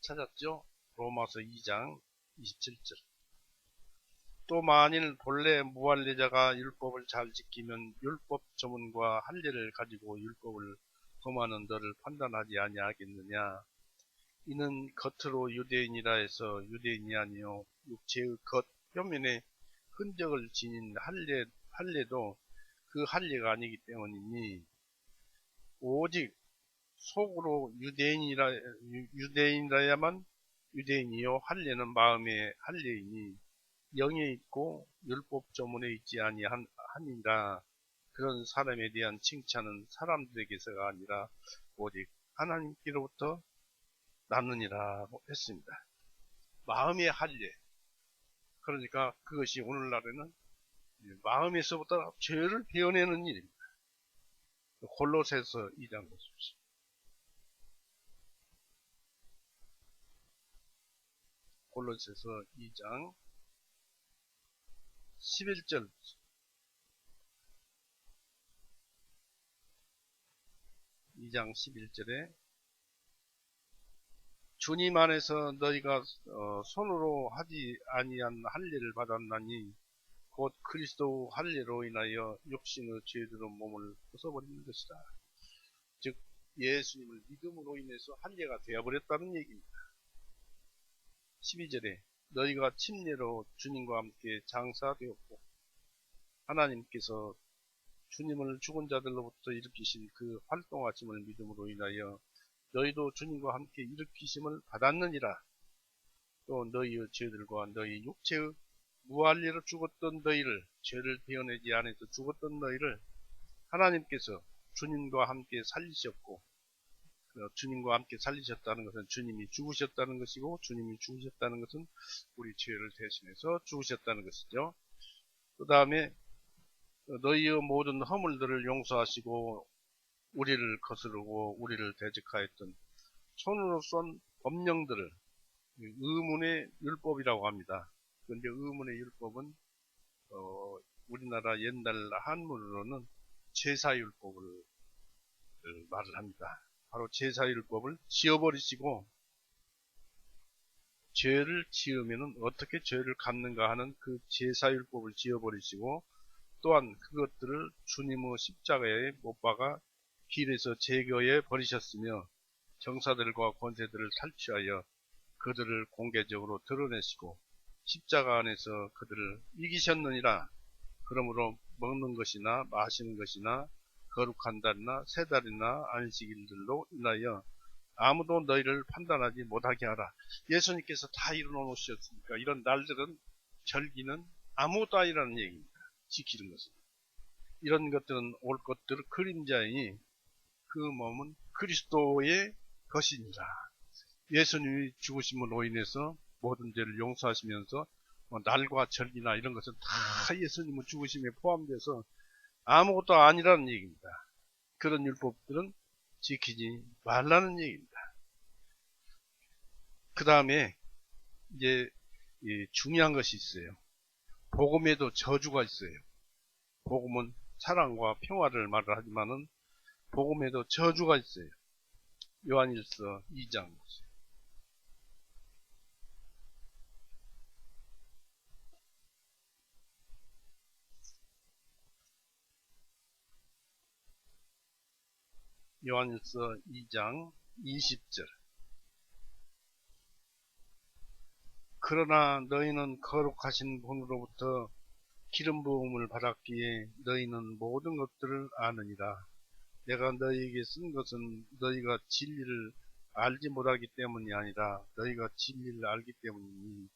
찾았죠? 로마서 2장 27절. 또 만일 본래 무할례자가 율법을 잘 지키면 율법 조문과 할례를 가지고 율법을 범하는 너를 판단하지 아니하겠느냐. 이는 겉으로 유대인이라 해서 유대인이 아니요 육체의 겉 표면에 흔적을 지닌 할례도 그 할례가 아니기 때문이니 오직 속으로 유대인이라야만 유대인이요 할례는 마음의 할례이니 영에 있고 율법 조문에 있지 아니하니라. 그런 사람에 대한 칭찬은 사람들에게서가 아니라 오직 하나님께로부터 나느니라고 했습니다. 마음의 할례. 그러니까 그것이 오늘날에는 마음에서부터 죄를 베어내는 일입니다. 골로새서 2장 보십시오. 골로새서 2장 11절 2장 11절에 주님 안에서 너희가 손으로 하지 아니한 할례를 받았나니 곧 그리스도 할례로 인하여 육신의 죄들의 몸을 벗어버리는 것이다. 즉 예수님을 믿음으로 인해서 할례가 되어버렸다는 얘기입니다. 12절에 너희가 침례로 주님과 함께 장사되었고 하나님께서 주님을 죽은 자들로부터 일으키신 그 활동하심을 믿음으로 인하여 너희도 주님과 함께 일으키심을 받았느니라. 또 너희의 죄들과 너희 육체의 무할례로 죽었던 너희를, 죄를 베어내지 않아서 죽었던 너희를 하나님께서 주님과 함께 살리셨고, 주님과 함께 살리셨다는 것은 주님이 죽으셨다는 것이고, 주님이 죽으셨다는 것은 우리 죄를 대신해서 죽으셨다는 것이죠. 그 다음에 너희의 모든 허물들을 용서하시고 우리를 거스르고 우리를 대적하였던 손으로 쏜 법령들을 의문의 율법이라고 합니다. 그런데 의문의 율법은 우리나라 옛날 한문으로는 제사율법을 말을 합니다. 바로 제사율법을 지어버리시고 죄를 지으면 어떻게 죄를 갚는가 하는 그 제사율법을 지어버리시고 또한 그것들을 주님의 십자가에 못 박아 길에서 제거해 버리셨으며 정사들과 권세들을 탈취하여 그들을 공개적으로 드러내시고 십자가 안에서 그들을 이기셨느니라. 그러므로 먹는 것이나 마시는 것이나 거룩한 달이나 새 달이나 안식일들로 인하여 아무도 너희를 판단하지 못하게 하라. 예수님께서 다 이루어놓으셨으니까 이런 날들은 절기는 아무것도 아니라는 얘기입니다. 지키는 것은. 이런 것들은 올 것들 그림자이니 그 몸은 그리스도의 것이니라. 예수님이 죽으심으로 인해서 모든 죄를 용서하시면서 날과 절기나 이런 것은 다 예수님의 죽으심에 포함돼서 아무것도 아니라는 얘기입니다. 그런 율법들은 지키지 말라는 얘기입니다. 그 다음에 이제 중요한 것이 있어요. 복음에도 저주가 있어요. 복음은 사랑과 평화를 말을 하지만은 복음에도 저주가 있어요. 요한일서 2장 보세요. 요한일서 2장 20절. 그러나 너희는 거룩하신 분으로부터 기름 부음을 받았기에 너희는 모든 것들을 아느니라. 내가 너희에게 쓴 것은 너희가 진리를 알지 못하기 때문이 아니라 너희가 진리를 알기 때문이니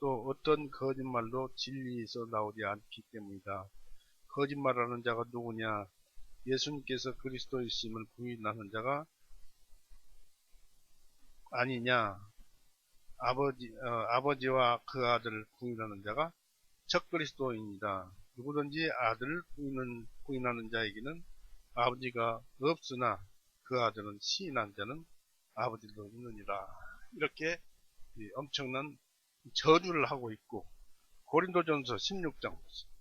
또 어떤 거짓말도 진리에서 나오지 않기 때문이다. 거짓말하는 자가 누구냐? 예수님께서 그리스도이심을 부인하는 자가 아니냐? 아버지와 그 아들을 부인하는 자가 적그리스도입니다. 누구든지 아들을 부인하는 자에게는 아버지가 없으나 그 아들은 시인한 자는 아버지도 있느니라. 이렇게 엄청난 저주를 하고 있고, 고린도전서 16장 보세요.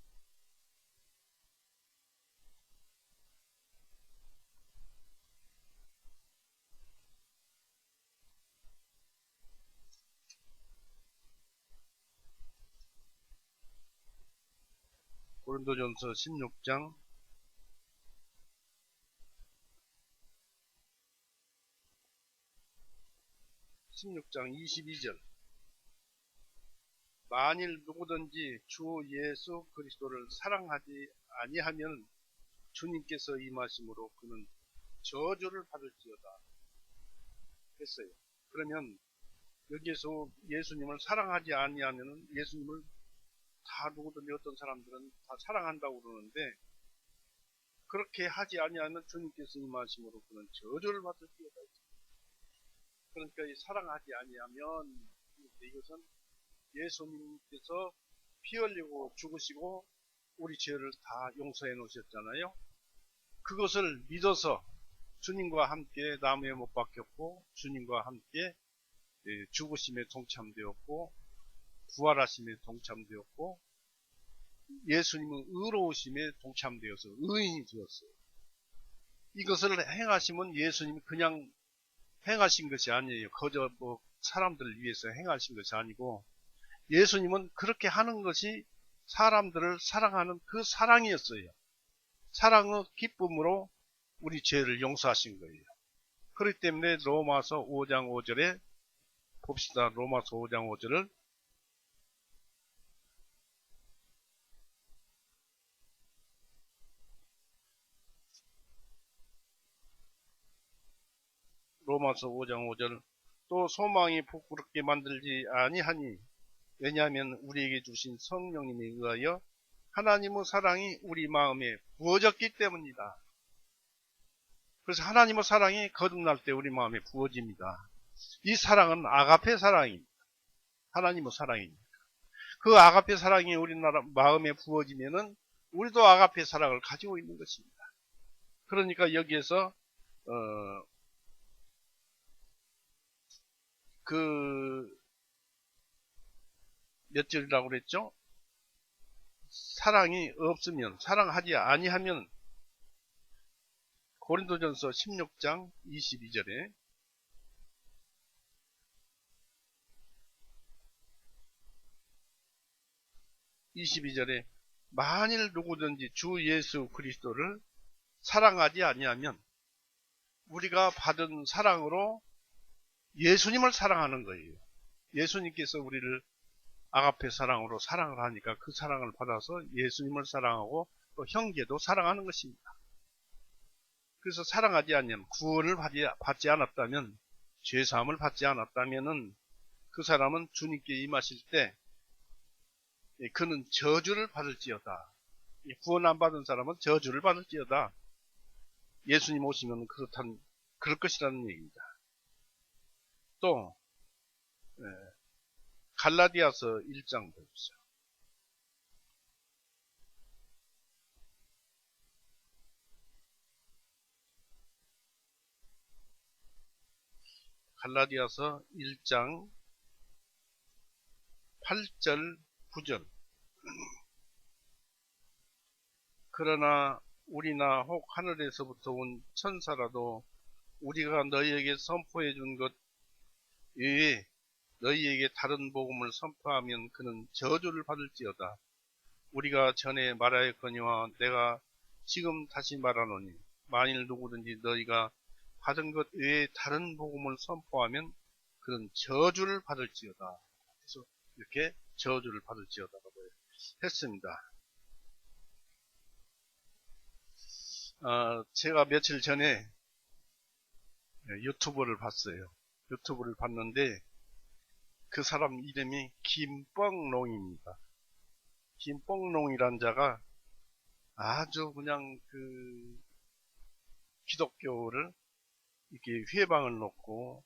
고린도전서 16장 22절. 만일 누구든지 주 예수 그리스도를 사랑하지 아니하면 주님께서 임하심으로 그는 저주를 받을지어다 했어요. 그러면 여기에서 예수님을 사랑하지 아니하면 예수님을 다 누구든지 어떤 사람들은 다 사랑한다고 그러는데 그렇게 하지 아니하면 주님께서 임하심으로 그는 저주를 받을지어다. 그러니까 이 사랑하지 아니하면 이것은 예수님께서 피 흘리고 죽으시고 우리 죄를 다 용서해 놓으셨잖아요. 그것을 믿어서 주님과 함께 나무에 못 박혔고 주님과 함께 죽으심에 동참되었고 부활하심에 동참되었고 예수님은 의로우심에 동참되어서 의인이 되었어요. 이것을 행하시면 예수님이 그냥 행하신 것이 아니에요. 그저 사람들을 위해서 행하신 것이 아니고 예수님은 그렇게 하는 것이 사람들을 사랑하는 그 사랑이었어요. 사랑의 기쁨으로 우리 죄를 용서하신 거예요. 그렇기 때문에 로마서 5장 5절에 봅시다. 로마서 5장 5절을 로마서 5장 5절. 또 소망이 부끄럽게 만들지 아니하니 왜냐하면 우리에게 주신 성령님에 의하여 하나님의 사랑이 우리 마음에 부어졌기 때문이다. 그래서 하나님의 사랑이 거듭날 때 우리 마음에 부어집니다. 이 사랑은 아가페 사랑입니다. 하나님의 사랑입니다. 그 아가페 사랑이 우리나라 마음에 부어지면은 우리도 아가페 사랑을 가지고 있는 것입니다. 그러니까 여기에서 몇 절이라고 그랬죠? 사랑이 없으면, 사랑하지 아니하면, 고린도전서 16장 22절에 만일 누구든지 주 예수 그리스도를 사랑하지 아니하면 우리가 받은 사랑으로 예수님을 사랑하는 거예요. 예수님께서 우리를 아가페 사랑으로 사랑을 하니까 그 사랑을 받아서 예수님을 사랑하고 또 형제도 사랑하는 것입니다. 그래서 사랑하지 않으면 구원을 받지 않았다면 죄사함을 받지 않았다면은 그 사람은 주님께 임하실 때 그는 저주를 받을지어다. 구원 안 받은 사람은 저주를 받을지어다. 예수님 오시면 그럴 것이라는 얘기입니다. 또 갈라디아서 1장 보십시오. 갈라디아서 1장 8절 9절. 그러나 우리나 혹 하늘에서부터 온 천사라도 우리가 너희에게 선포해 준 것 외에 너희에게 다른 복음을 선포하면 그는 저주를 받을지어다. 우리가 전에 말하였거니와 내가 지금 다시 말하노니 만일 누구든지 너희가 받은 것 외에 다른 복음을 선포하면 그는 저주를 받을지어다. 그래서 이렇게 저주를 받을지어다라고 했습니다. 제가 며칠 전에 유튜브를 봤어요. 유튜브를 봤는데 그 사람 이름이 김뻥롱입니다. 김뻥롱이란 자가 아주 그냥 기독교를 이렇게 회방을 놓고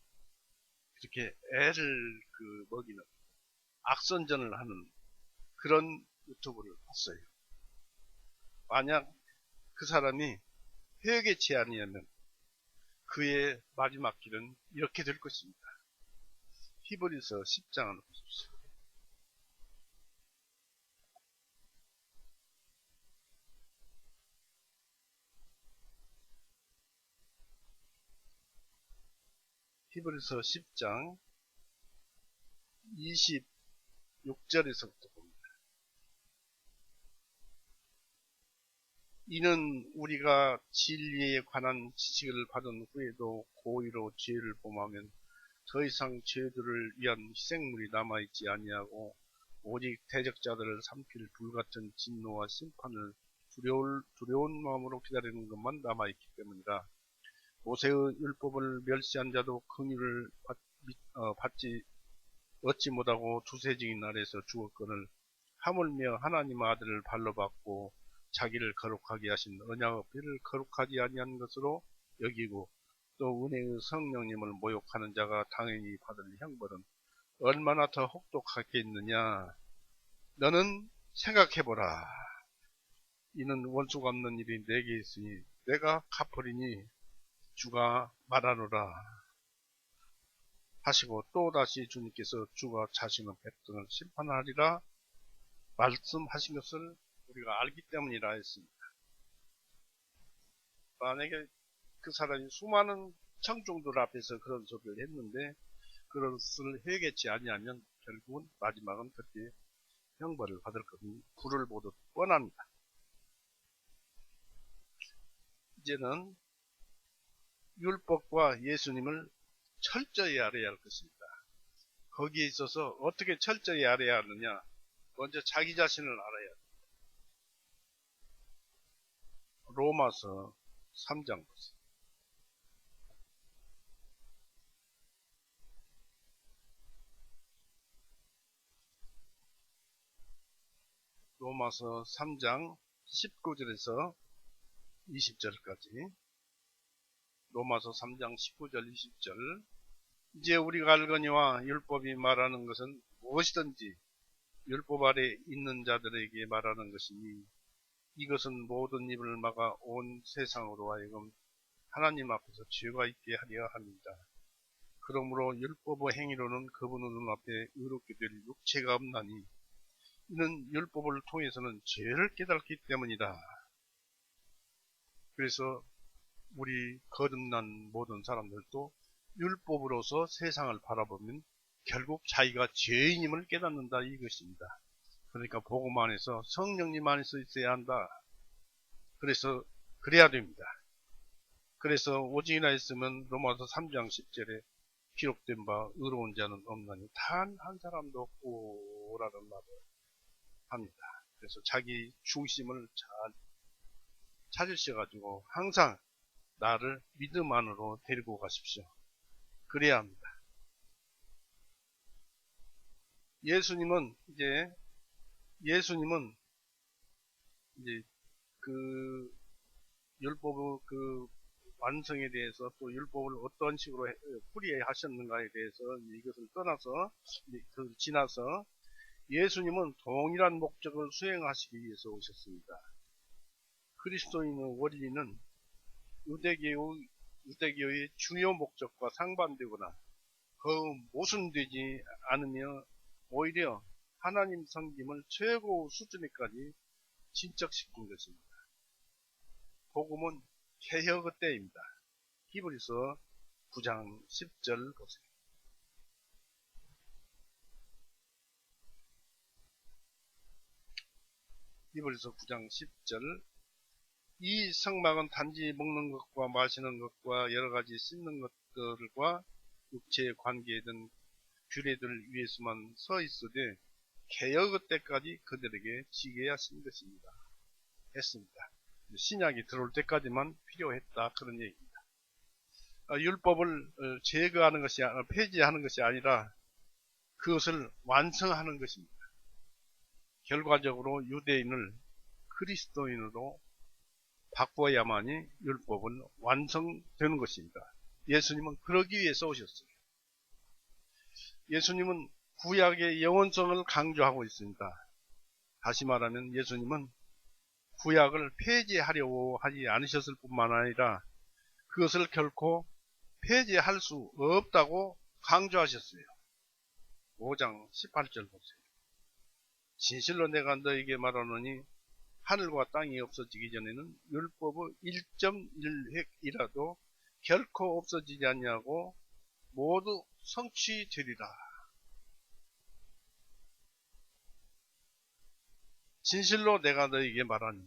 이렇게 애를 먹이는 악선전을 하는 그런 유튜브를 봤어요. 만약 그 사람이 회개치 아니하면 그의 마지막 길은 이렇게 될 것입니다. 히브리서 10장을 보십시오. 히브리서 10장 26절에서부터 봅니다. 이는 우리가 진리에 관한 지식을 받은 후에도 고의로 죄를 범하면 더 이상 죄들을 위한 희생물이 남아있지 아니하고 오직 대적자들을 삼킬 불같은 진노와 심판을 두려운 마음으로 기다리는 것만 남아있기 때문이라. 모세의 율법을 멸시한 자도 긍휼을 받지 얻지 못하고 두세 증인 아래서 죽었거늘 하물며 하나님 아들을 발로 받고 자기를 거룩하게 하신 언약의 피를 거룩하지 아니한 것으로 여기고 또 은혜의 성령님을 모욕하는 자가 당연히 받을 형벌은 얼마나 더 혹독하겠느냐. 너는 생각해보라. 이는 원수가 없는 일이 내게 있으니 내가 갚으리니 주가 말하노라 하시고 또다시 주님께서 주가 자신의 백성을 심판하리라 말씀하신 것을 우리가 알기 때문이라 했습니다. 만약에 그 사람이 수많은 청중들 앞에서 그런 소리를 했는데 그것을 회개치 아니하면 결국은 마지막은 그때 형벌을 받을 것은 불을 보듯 뻔합니다. 이제는 율법과 예수님을 철저히 알아야 할 것입니다. 거기에 있어서 어떻게 철저히 알아야 하느냐. 먼저 자기 자신을 알아야 합니다. 로마서 3장 보세요. 로마서 3장 19절에서 20절까지. 로마서 3장 19절 20절. 이제 우리가 알거니와 율법이 말하는 것은 무엇이든지 율법 아래 있는 자들에게 말하는 것이니 이것은 모든 입을 막아 온 세상으로 하여금 하나님 앞에서 죄가 있게 하려 합니다. 그러므로 율법의 행위로는 그분의 눈앞에 의롭게 될 육체가 없나니 이는 율법을 통해서는 죄를 깨닫기 때문이다. 그래서 우리 거듭난 모든 사람들도 율법으로서 세상을 바라보면 결국 자기가 죄인임을 깨닫는다 이것입니다. 그러니까 복음 안에서 성령님 안에서 있어야 한다. 그래서 그래야 됩니다. 그래서 오직이나 있으면 로마서 3장 10절에 기록된 바 의로운 자는 없나니 단 한 사람도 없고라는 말을 합니다. 그래서 자기 중심을 잘 찾으셔가지고 항상 나를 믿음 안으로 데리고 가십시오. 그래야 합니다. 예수님은 이제 그 율법의 그 완성에 대해서 또 율법을 어떤 식으로 풀이하셨는가에 대해서 이것을 떠나서 그걸 지나서 예수님은 동일한 목적을 수행하시기 위해서 오셨습니다. 그리스도인의 원리는 유대교의 주요 목적과 상반되거나 그 모순되지 않으며 오히려 하나님 섬김을 최고 수준에까지 진척시킨 것입니다. 복음은 개혁의 때입니다. 히브리서 9장 10절 보세요. 히브리서 9장 10절 이 성막은 단지 먹는 것과 마시는 것과 여러가지 씻는 것들과 육체에 관계된 규례들 위해서만 서 있으되 개혁의 때까지 그들에게 지게 하신 것입니다. 했습니다. 신약이 들어올 때까지만 필요했다 그런 얘기입니다. 율법을 제거하는 것이 폐지하는 것이 아니라 그것을 완성하는 것입니다. 결과적으로 유대인을 그리스도인으로 바꿔야만이 율법은 완성되는 것입니다. 예수님은 그러기 위해서 오셨어요. 예수님은 구약의 영원성을 강조하고 있습니다. 다시 말하면 예수님은 구약을 폐지하려고 하지 않으셨을 뿐만 아니라 그것을 결코 폐지할 수 없다고 강조하셨어요. 5장 18절 보세요. 진실로 내가 너에게 말하노니 하늘과 땅이 없어지기 전에는 율법의 1.1획이라도 결코 없어지지 않냐고 모두 성취되리라. 진실로 내가 너에게 말하니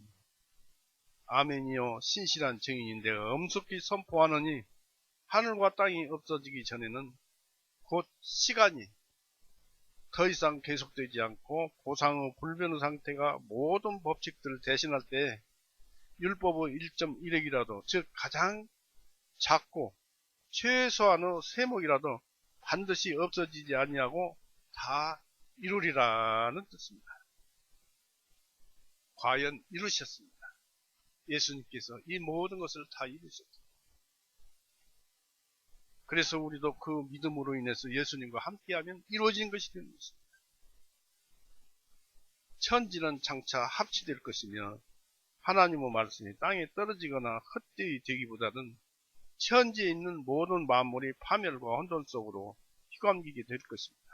아멘이요 신실한 증인인 내가 엄숙히 선포하노니 하늘과 땅이 없어지기 전에는 곧 시간이 더 이상 계속되지 않고 고상의 불변의 상태가 모든 법칙들을 대신할 때 율법의 1.1획이라도 즉 가장 작고 최소한의 세목이라도 반드시 없어지지 않냐고 다 이루리라는 뜻입니다. 과연 이루셨습니다. 예수님께서 이 모든 것을 다 이루셨습니다. 그래서 우리도 그 믿음으로 인해서 예수님과 함께하면 이루어진 것이 되는 것입니다. 천지는 장차 합치될 것이며 하나님의 말씀이 땅에 떨어지거나 헛되이 되기보다는 천지에 있는 모든 만물이 파멸과 혼돈 속으로 휘감기게 될 것입니다.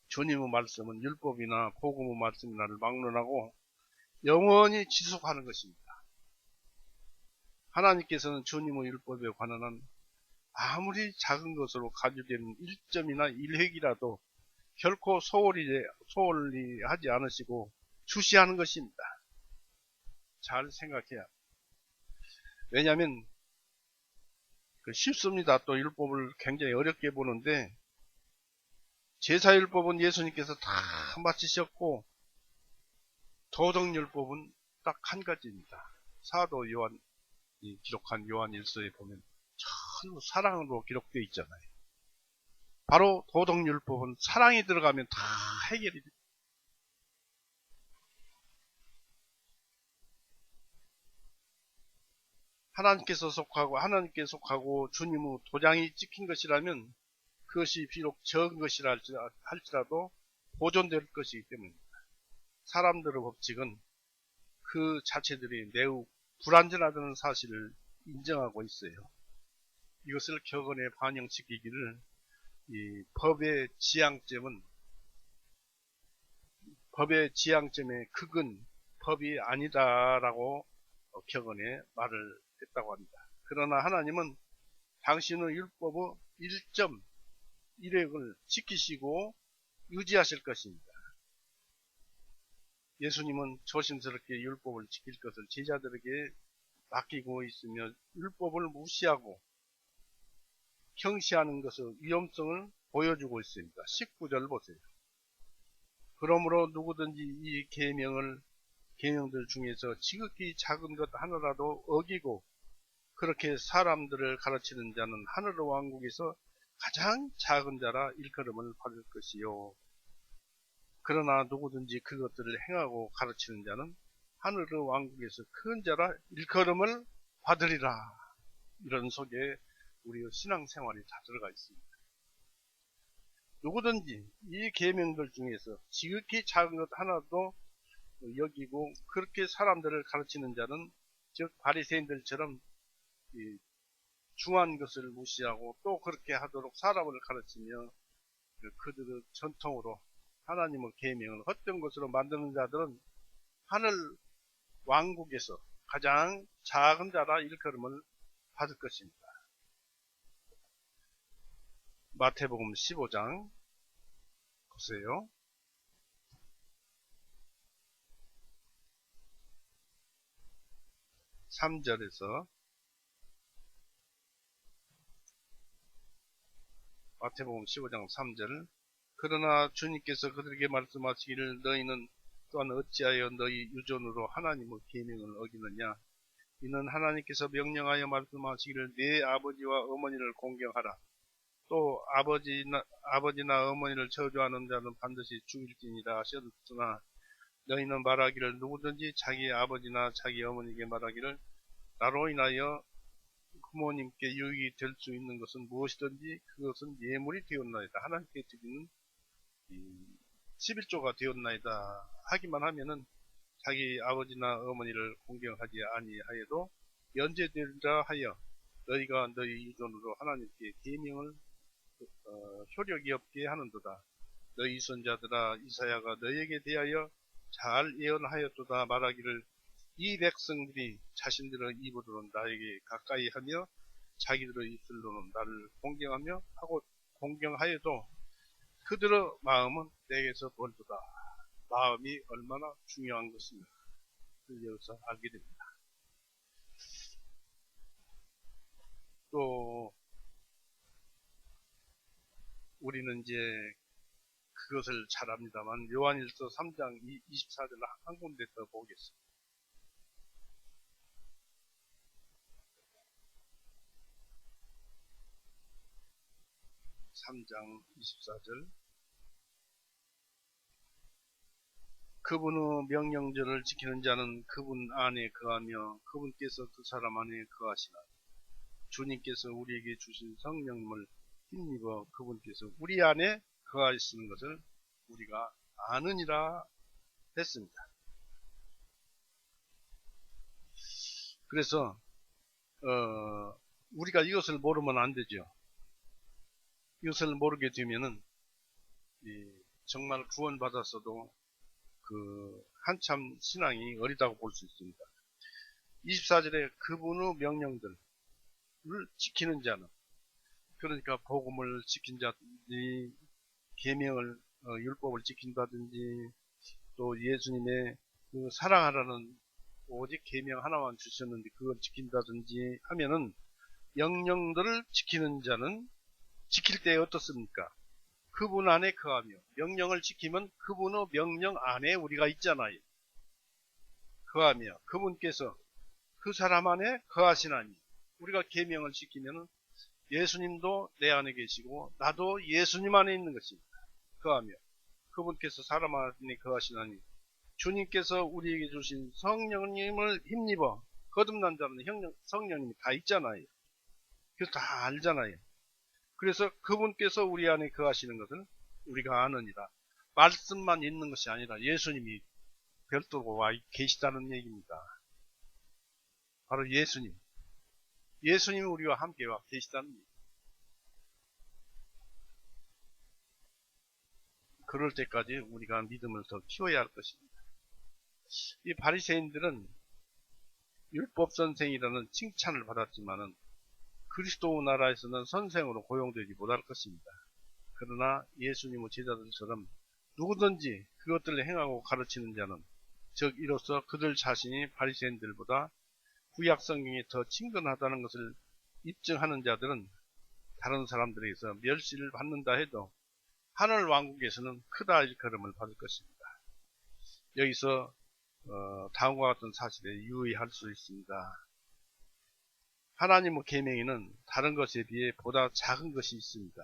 주님의 말씀은 율법이나 복음의 말씀이나를 막론하고 영원히 지속하는 것입니다. 하나님께서는 주님의 율법에 관한 아무리 작은 것으로 가져되는 1점이나 1획이라도 결코 소홀히 하지 않으시고 주시하는 것입니다. 잘 생각해야 합니다. 왜냐하면 쉽습니다. 또 율법을 굉장히 어렵게 보는데 제사율법은 예수님께서 다 마치셨고 도덕율법은 딱 한 가지입니다. 사도 요한이 기록한 요한일서에 보면 전부 사랑으로 기록되어 있잖아요. 바로 도덕율법은 사랑이 들어가면 다 해결이 됩니다. 하나님께 속하고 주님의 도장이 찍힌 것이라면 그것이 비록 적은 것이라 할지라도 보존될 것이기 때문입니다. 사람들의 법칙은 그 자체들이 매우 불완전하다는 사실을 인정하고 있어요. 이것을 격언에 반영시키기를 이 법의 지향점의 극은 법이 아니다라고 격언에 말을 했다고 합니다. 그러나 하나님은 당신의 율법의 1.1획을 지키시고 유지하실 것입니다. 예수님은 조심스럽게 율법을 지킬 것을 제자들에게 맡기고 있으며 율법을 무시하고 경시하는 것의 위험성을 보여주고 있습니다. 19절 보세요. 그러므로 누구든지 이 계명들 중에서 지극히 작은 것 하나라도 어기고 그렇게 사람들을 가르치는 자는 하늘의 왕국에서 가장 작은 자라 일컬음을 받을 것이요. 그러나 누구든지 그것들을 행하고 가르치는 자는 하늘의 왕국에서 큰 자라 일컬음을 받으리라. 이런 속에 우리의 신앙생활이 다 들어가 있습니다. 누구든지 이 계명들 중에서 지극히 작은 것 하나도 여기고 그렇게 사람들을 가르치는 자는 즉 바리새인들처럼 중한 것을 무시하고 또 그렇게 하도록 사람을 가르치며 그들의 전통으로 하나님의 계명을 헛된 것으로 만드는 자들은 하늘 왕국에서 가장 작은 자라 일컬음을 받을 것입니다. 마태복음 15장 보세요. 3절에서 마태복음 15장 3절 그러나 주님께서 그들에게 말씀하시기를 너희는 또한 어찌하여 너희 유전으로 하나님의 계명을 어기느냐 이는 하나님께서 명령하여 말씀하시기를 네 아버지와 어머니를 공경하라 또 아버지나 어머니를 저주하는 자는 반드시 죽일지니라 하셨으나 너희는 말하기를 누구든지 자기 아버지나 자기 어머니에게 말하기를 나로 인하여 부모님께 유익이 될 수 있는 것은 무엇이든지 그것은 예물이 되었나이다. 하나님께 드리는 11조가 되었나이다. 하기만 하면은 자기 아버지나 어머니를 공경하지 아니하여도 연재되리라 하여 너희가 너희 유전으로 하나님께 계명을 효력이 없게 하는도다. 너희 선자들아 이사야가 너희에게 대하여 잘 예언하였도다 말하기를 이 백성들이 자신들의 입으로는 나에게 가까이 하며 자기들의 입술로는 나를 공경하며 하고 공경하여도 그들의 마음은 내게서 멀도다. 마음이 얼마나 중요한 것인가 여기서 알게 됩니다. 또 우리는 이제 그것을 잘 압니다만 요한일서 3장 24절 한 군데 더 보겠습니다. 3장 24절 그분의 명령절을 지키는 자는 그분 안에 거하며 그분께서 그 사람 안에 거하시나 주님께서 우리에게 주신 성령님을 힘입어 그분께서 우리 안에 거하시는 것을 우리가 아느니라 했습니다. 그래서 우리가 이것을 모르면 안 되죠. 이것을 모르게 되면은 정말 구원받았어도 한참 신앙이 어리다고 볼 수 있습니다. 24절에 그분의 명령들을 지키는 자는 그러니까 복음을 지킨 자든지 계명을 율법을 지킨다든지 또 예수님의 그 사랑하라는 오직 계명 하나만 주셨는데 그걸 지킨다든지 하면은 명령들을 지키는 자는 지킬 때 어떻습니까? 그분 안에 거하며 명령을 지키면 그분의 명령 안에 우리가 있잖아요. 거하며 그분께서 그 사람 안에 거하시나니 우리가 계명을 지키면 예수님도 내 안에 계시고 나도 예수님 안에 있는 것입니다. 거하며 그분께서 사람 안에 거하시나니 주님께서 우리에게 주신 성령님을 힘입어 거듭난 자는 성령님이 다 있잖아요. 그래서 다 알잖아요. 그래서 그분께서 우리 안에 거하시는 것을 우리가 아느니라. 말씀만 있는 것이 아니라 예수님이 별도로 와 계시다는 얘기입니다. 바로 예수님. 예수님이 우리와 함께 와 계시다는 얘기. 그럴 때까지 우리가 믿음을 더 키워야 할 것입니다. 이 바리새인들은 율법 선생이라는 칭찬을 받았지만은 그리스도 나라에서는 선생으로 고용되지 못할 것입니다. 그러나 예수님의 제자들처럼 누구든지 그것들을 행하고 가르치는 자는 즉 이로써 그들 자신이 바리새인들보다 구약 성경이 더 친근하다는 것을 입증하는 자들은 다른 사람들에게서 멸시를 받는다 해도 하늘 왕국에서는 크다 일컬음을 받을 것입니다. 여기서 다음과 같은 사실에 유의할 수 있습니다. 하나님의 계명에는 다른 것에 비해 보다 작은 것이 있습니다.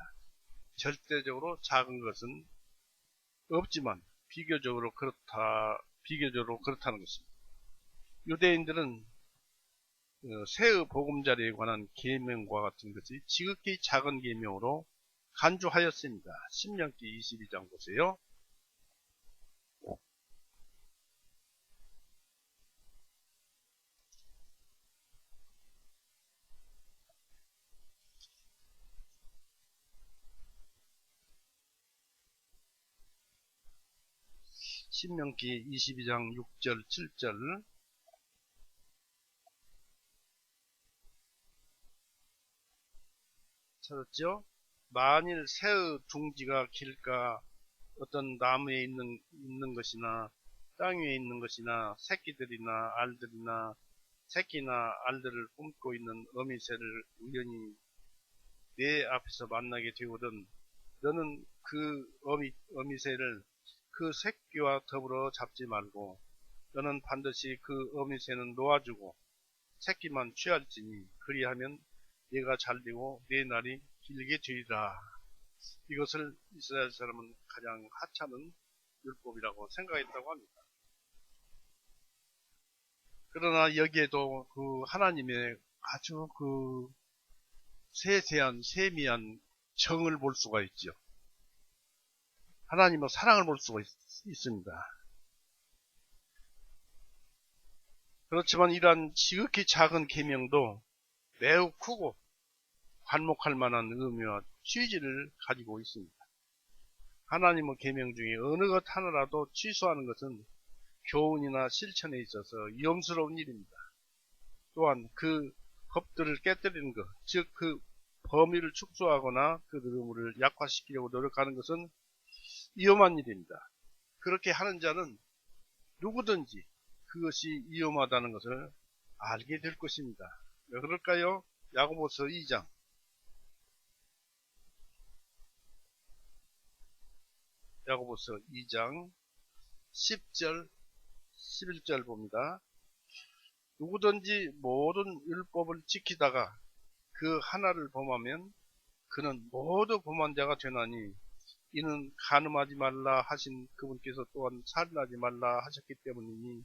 절대적으로 작은 것은 없지만 비교적으로 그렇다는 것입니다. 유대인들은 새의 보금자리에 관한 계명과 같은 것이 지극히 작은 계명으로 간주하였습니다. 신명기 22장 보세요. 신명기 22장 6절 7절 찾았죠? 만일 새의 둥지가 길가 어떤 나무에 있는 것이나 땅 위에 있는 것이나 새끼들이나 알들이나 새끼나 알들을 뿜고 있는 어미새를 우연히 내 앞에서 만나게 되거든 너는 그 어미새를 그 새끼와 더불어 잡지 말고 너는 반드시 그 어미새는 놓아주고 새끼만 취할지니 그리하면 네가 잘되고 네 날이 길게 되리라. 이것을 이스라엘 사람은 가장 하찮은 율법이라고 생각했다고 합니다. 그러나 여기에도 그 하나님의 아주 그 세세한 세미한 정을 볼 수가 있죠. 하나님의 사랑을 볼 수가 있습니다. 그렇지만 이러한 지극히 작은 계명도 매우 크고 관목할 만한 의미와 취지를 가지고 있습니다. 하나님의 계명 중에 어느 것 하나라도 취소하는 것은 교훈이나 실천에 있어서 위험스러운 일입니다. 또한 그 법들을 깨뜨리는 것, 즉 그 범위를 축소하거나 그 의무를 약화시키려고 노력하는 것은 위험한 일입니다. 그렇게 하는 자는 누구든지 그것이 위험하다는 것을 알게 될 것입니다. 왜 그럴까요? 야고보서 2장 야고보서 2장 10절 11절 봅니다. 누구든지 모든 율법을 지키다가 그 하나를 범하면 그는 모두 범한 자가 되나니 이는 간음하지 말라 하신 그분께서 또한 살인하지 말라 하셨기 때문이니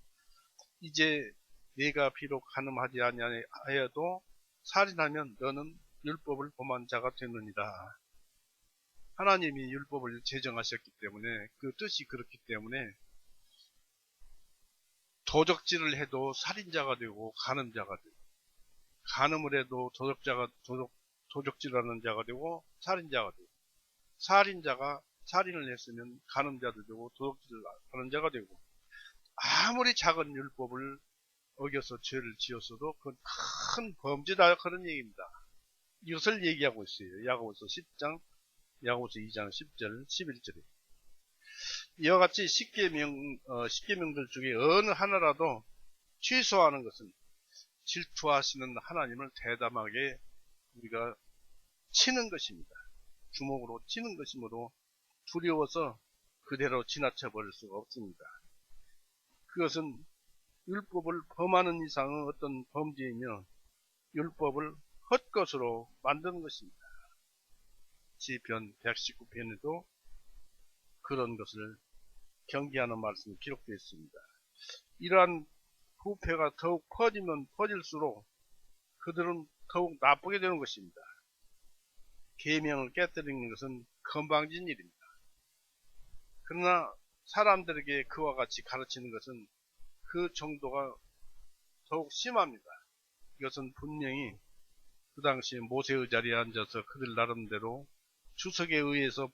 이제 네가 비록 간음하지 아니하여도 살인하면 너는 율법을 범한 자가 되느니라. 하나님이 율법을 제정하셨기 때문에 그 뜻이 그렇기 때문에 도적질을 해도 살인자가 되고 간음자가 되고 간음을 해도 도적질하는 자가 되고 살인자가 되고 살인자가 살인을 했으면 간음자도 되고 도적질을 하는 자가 되고 아무리 작은 율법을 어겨서 죄를 지었어도 그건 큰 범죄다 그런 얘기입니다. 이것을 얘기하고 있어요. 야고보서 2장 10절 11절에 이와 같이 십계명들 중에 어느 하나라도 취소하는 것은 질투하시는 하나님을 대담하게 우리가 치는 것입니다. 주먹으로 치는 것이므로 두려워서 그대로 지나쳐 버릴 수가 없습니다. 그것은 율법을 범하는 이상은 어떤 범죄이며 율법을 헛것으로 만드는 것입니다. 시편 119편에도 그런 것을 경계하는 말씀이 기록되어 있습니다. 이러한 부패가 더욱 퍼지면 퍼질수록 그들은 더욱 나쁘게 되는 것입니다. 계명을 깨뜨리는 것은 건방진 일입니다. 그러나 사람들에게 그와 같이 가르치는 것은 그 정도가 더욱 심합니다. 이것은 분명히 그 당시 모세의 자리에 앉아서 그들 나름대로 주석에 의해서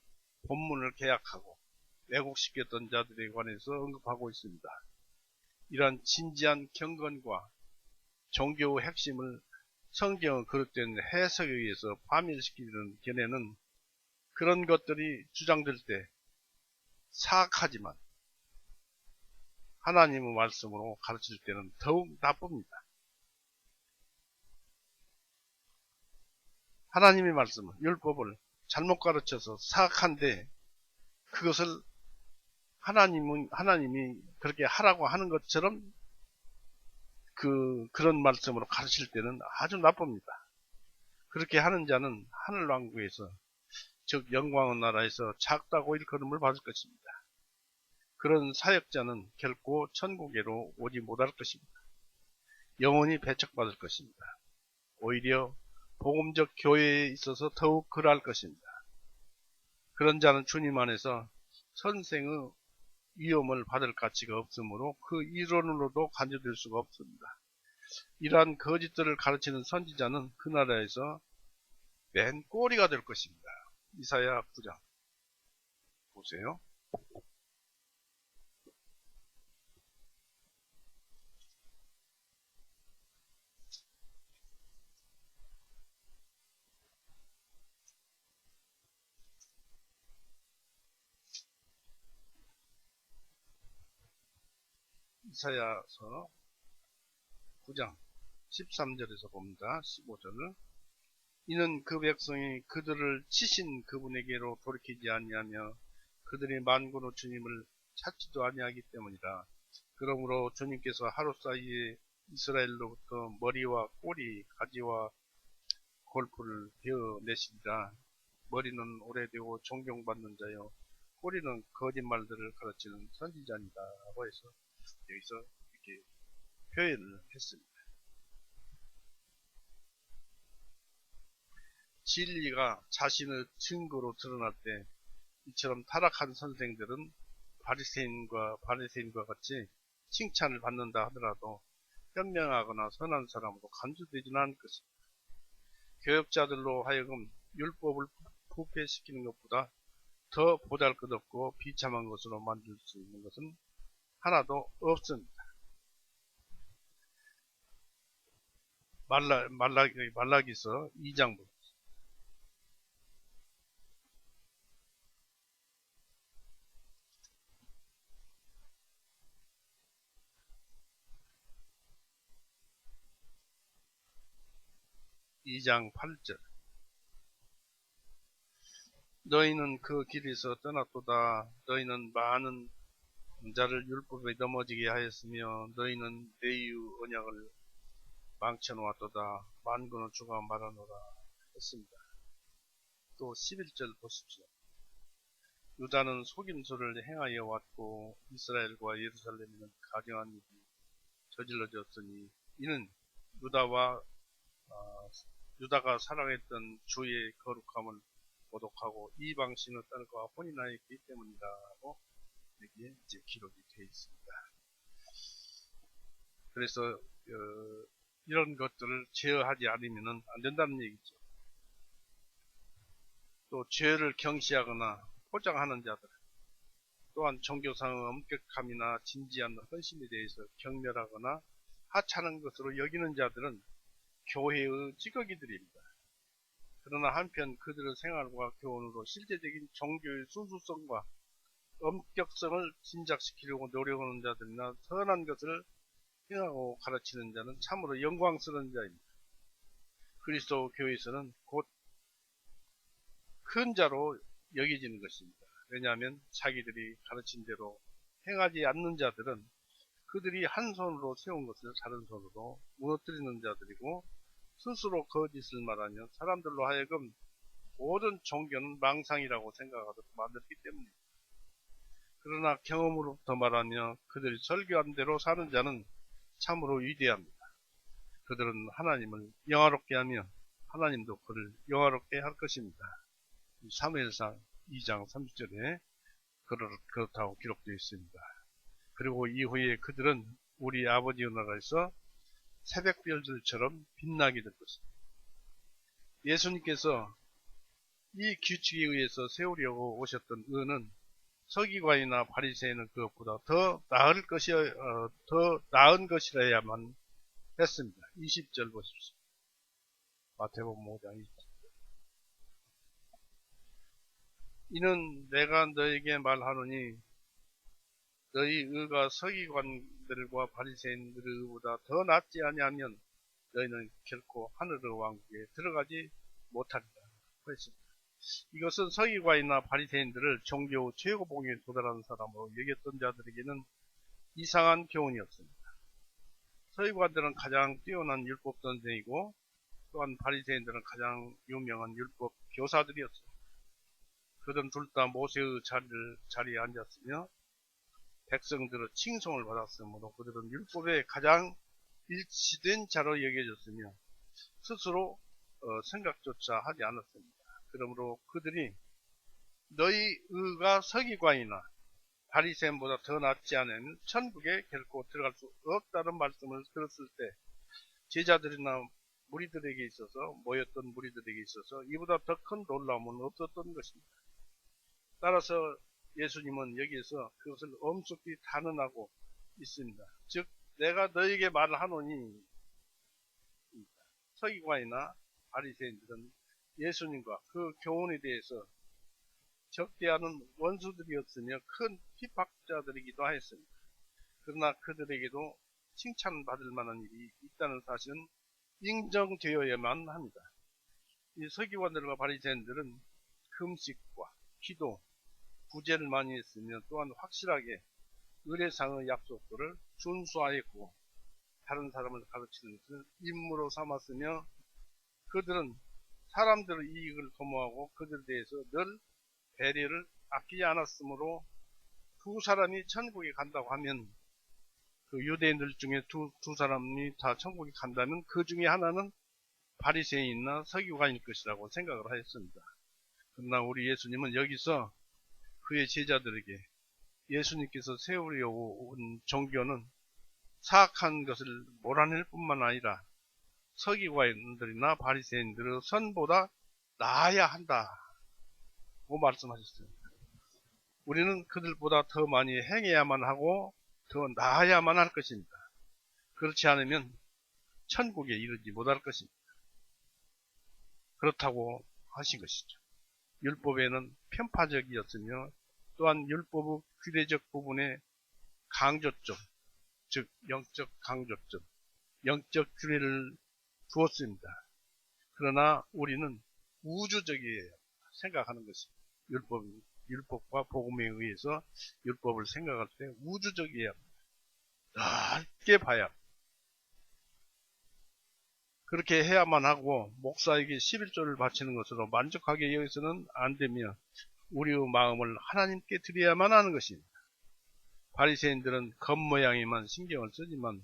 본문을 개약하고 왜곡시켰던 자들에 관해서 언급하고 있습니다. 이러한 진지한 경건과 종교의 핵심을 성경의 그릇된 해석에 의해서 파멸시키는 견해는 그런 것들이 주장될 때 사악하지만 하나님의 말씀으로 가르칠 때는 더욱 나쁩니다. 하나님의 말씀은 율법을 잘못 가르쳐서 사악한데 그것을 하나님이 그렇게 하라고 하는 것처럼 그런 말씀으로 가르칠 때는 아주 나쁩니다. 그렇게 하는 자는 하늘왕국에서, 즉 영광의 나라에서 작다고 일컬음을 받을 것입니다. 그런 사역자는 결코 천국에로 오지 못할 것입니다. 영원히 배척받을 것입니다. 오히려 복음적 교회에 있어서 더욱 그러할 것입니다. 그런 자는 주님 안에서 선생의 위엄을 받을 가치가 없으므로 그 이론으로도 간주될 수가 없습니다. 이러한 거짓들을 가르치는 선지자는 그 나라에서 맨 꼬리가 될 것입니다. 이사야 9장 보세요. 이사야서 9장 13절에서 봅니다. 15절을 이는 그 백성이 그들을 치신 그분에게로 돌이키지 아니하며 그들이 만군의 주님을 찾지도 아니하기 때문이라. 그러므로 주님께서 하루 사이에 이스라엘로부터 머리와 꼬리, 가지와 골프를 베어내시리라. 머리는 오래되고 존경받는 자요, 꼬리는 거짓말들을 가르치는 선지자니다 라고 해서 여기서 이렇게 표현을 했습니다. 진리가 자신의 증거로 드러날 때 이처럼 타락한 선생들은 바리새인과 같이 칭찬을 받는다 하더라도 현명하거나 선한 사람으로 간주되지는 않을 것입니다. 교역자들로 하여금 율법을 부패시키는 것보다 더 보잘것없고 비참한 것으로 만들 수 있는 것은 하나도 없습니다. 말라기서 2장부터 2장 8절 너희는 그 길에서 떠났도다. 너희는 많은 자를 율법에 넘어지게 하였으며 너희는 내의 언약을 망쳐놓았도다. 만군의 주가 말하노라 했습니다. 또 11절 보십시오. 유다는 속임수를 행하여 왔고 이스라엘과 예루살렘에는 가증한 일이 저질러졌으니 이는 유다가 사랑했던 주의 거룩함을 모독하고 이방신의 딸과 혼인하였기 때문이라고 여기에 이제 기록이 되어 있습니다. 그래서 이런 것들을 제어하지 않으면 안 된다는 얘기죠. 또 죄를 경시하거나 포장하는 자들, 또한 종교상의 엄격함이나 진지한 헌신에 대해서 경멸하거나 하찮은 것으로 여기는 자들은 교회의 찌꺼기들입니다. 그러나 한편 그들의 생활과 교훈으로 실제적인 종교의 순수성과 엄격성을 진작시키려고 노력하는 자들이나 선한 것을 행하고 가르치는 자는 참으로 영광스러운 자입니다. 그리스도 교회에서는 곧 큰 자로 여겨지는 것입니다. 왜냐하면 자기들이 가르친 대로 행하지 않는 자들은 그들이 한 손으로 세운 것을 다른 손으로 무너뜨리는 자들이고 스스로 거짓을 말하며 사람들로 하여금 모든 종교는 망상이라고 생각하도록 만들기 때문입니다. 그러나 경험으로부터 말하며 그들이 설교한 대로 사는 자는 참으로 위대합니다. 그들은 하나님을 영화롭게 하며 하나님도 그를 영화롭게 할 것입니다. 사무엘상 2장 30절에 그렇다고 기록되어 있습니다. 그리고 이후에 그들은 우리 아버지의 나라에서 새벽별들처럼 빛나게 될 것입니다. 예수님께서 이 규칙에 의해서 세우려고 오셨던 의는 서기관이나 바리새인은 그것보다 더 나은 것이라야만 했습니다. 20절 보십시오. 마태복음 5장 20절. 이는 내가 너에게 말하노니 너희 의가 서기관들과 바리새인들의 의보다 더 낫지 아니하면 너희는 결코 하늘의 왕국에 들어가지 못하리라 했습니다. 이것은 서기관이나 바리새인들을 종교 최고봉에 도달하는 사람으로 여겼던 자들에게는 이상한 교훈이었습니다. 서기관들은 가장 뛰어난 율법 선생이고 또한 바리새인들은 가장 유명한 율법 교사들이었어요. 그들은 둘 다 모세의 자리에 앉았으며 백성들의 칭송을 받았으므로 그들은 율법에 가장 일치된 자로 여겨졌으며 스스로 생각조차 하지 않았습니다. 그러므로 그들이 너희 의가 서기관이나 바리새인보다 더 낫지 않으면 천국에 결코 들어갈 수 없다는 말씀을 들었을 때 제자들이나 무리들에게 있어서 모였던 무리들에게 있어서 이보다 더 큰 놀라움은 없었던 것입니다. 따라서 예수님은 여기에서 그것을 엄숙히 단언하고 있습니다. 즉 내가 너에게 말을 하노니 서기관이나 바리새인들은 예수님과 그 교훈에 대해서 적대하는 원수들이었으며 큰 핍박자들이기도 하였습니다. 그러나 그들에게도 칭찬받을 만한 일이 있다는 사실은 인정되어야만 합니다. 이 서기관들과 바리새인들은 금식과 기도, 구제를 많이 했으며 또한 확실하게 의례상의 약속들을 준수하였고 다른 사람을 가르치는 것을 임무로 삼았으며 그들은 사람들의 이익을 도모하고 그들에 대해서 늘 배려를 아끼지 않았으므로 두 사람이 천국에 간다고 하면 그 유대인들 중에 두 사람이 다 천국에 간다면 그 중에 하나는 바리새인이나 서기관일 것이라고 생각을 하였습니다. 그러나 우리 예수님은 여기서 그의 제자들에게 예수님께서 세우려 온 종교는 사악한 것을 몰아낼 뿐만 아니라 서기관들이나 바리새인들의 선보다 나아야 한다고 말씀하셨어요. 우리는 그들보다 더 많이 행해야만 하고 더 나아야만 할 것입니다. 그렇지 않으면 천국에 이르지 못할 것입니다. 그렇다고 하신 것이죠. 율법에는 편파적이었으며 또한 율법의 규례적 부분에 강조점, 즉 영적 강조점, 영적 규례를 두었습니다. 그러나 우리는 우주적이에요. 생각하는 것입니다. 율법과 복음에 의해서 율법을 생각할 때 우주적이어야 합니다. 넓게 봐야 합니다. 그렇게 해야만 하고 목사에게 11조를 바치는 것으로 만족하게 여기서는 안 되며 우리의 마음을 하나님께 드려야만 하는 것입니다. 바리새인들은 겉모양에만 신경을 쓰지만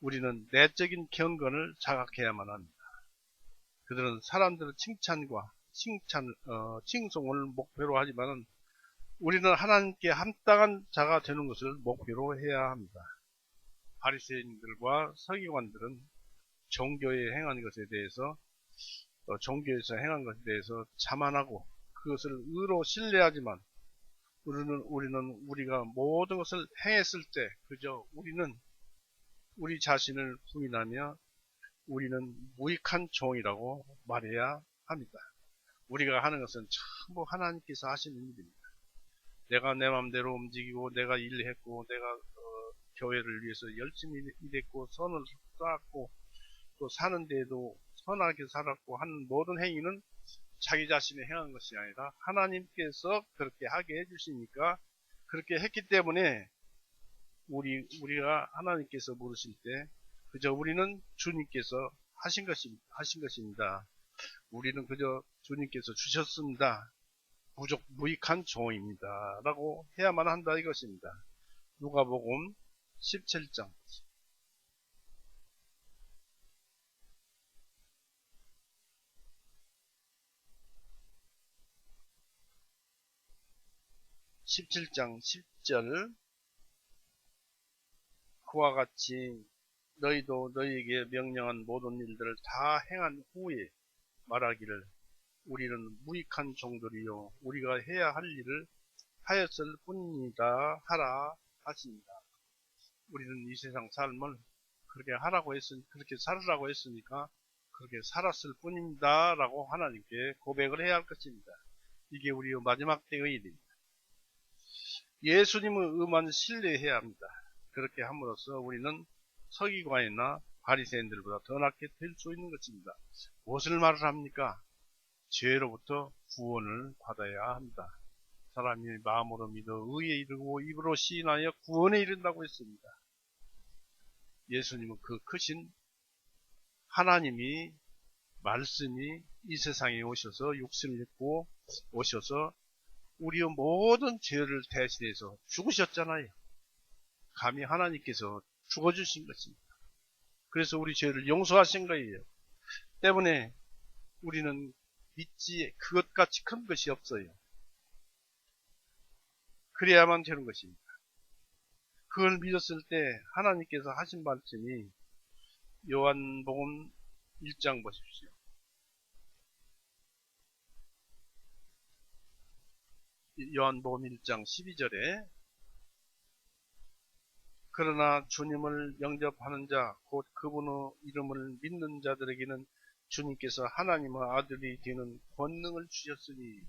우리는 내적인 경건을 자각해야만 합니다. 그들은 사람들의 칭찬과 칭송을 목표로 하지만 우리는 하나님께 합당한 자가 되는 것을 목표로 해야 합니다. 바리새인들과 서기관들은 종교에 행한 것에 대해서 종교에서 행한 것에 대해서 자만하고 그것을 의로 신뢰하지만 우리는 우리가 모든 것을 행했을 때 그저 우리는 우리 자신을 부인하며 우리는 무익한 종이라고 말해야 합니다. 우리가 하는 것은 전부 하나님께서 하시는 일입니다. 내가 내 마음대로 움직이고 내가 일했고 내가 교회를 위해서 열심히 일했고 선을 쌓았고 또 사는 데에도 선하게 살았고 하는 모든 행위는 자기 자신이 행한 것이 아니라 하나님께서 그렇게 하게 해주시니까 그렇게 했기 때문에 우리가 하나님께서 물으실 때 그저 우리는 주님께서 하신 것입니다. 우리는 그저 주님께서 주셨습니다. 무익한 종입니다. 라고 해야만 한다 이것입니다. 누가복음 17장 10절 그와 같이 너희도 너희에게 명령한 모든 일들을 다 행한 후에 말하기를 우리는 무익한 종들이요 우리가 해야 할 일을 하였을 뿐이다 하라 하십니다. 우리는 이 세상 삶을 그렇게 하라고 그렇게 살으라고 했으니까 그렇게 살았을 뿐입니다 라고 하나님께 고백을 해야 할 것입니다. 이게 우리의 마지막 때의 일입니다. 예수님의 의만 신뢰해야 합니다. 그렇게 함으로써 우리는 서기관이나 바리새인들보다 더 낫게 될 수 있는 것입니다. 무엇을 말을 합니까? 죄로부터 구원을 받아야 합니다. 사람이 마음으로 믿어 의에 이르고 입으로 시인하여 구원에 이른다고 했습니다. 예수님은 그 크신 하나님이 말씀이 이 세상에 오셔서 육신을 입고 오셔서 우리의 모든 죄를 대신해서 죽으셨잖아요. 감히 하나님께서 죽어주신 것입니다. 그래서 우리 죄를 용서하신 거예요. 때문에 우리는 믿지 그것같이 큰 것이 없어요. 그래야만 되는 것입니다. 그걸 믿었을 때 하나님께서 하신 말씀이 요한복음 1장 보십시오. 요한복음 1장 12절에 그러나 주님을 영접하는 자, 곧 그분의 이름을 믿는 자들에게는 주님께서 하나님의 아들이 되는 권능을 주셨으니,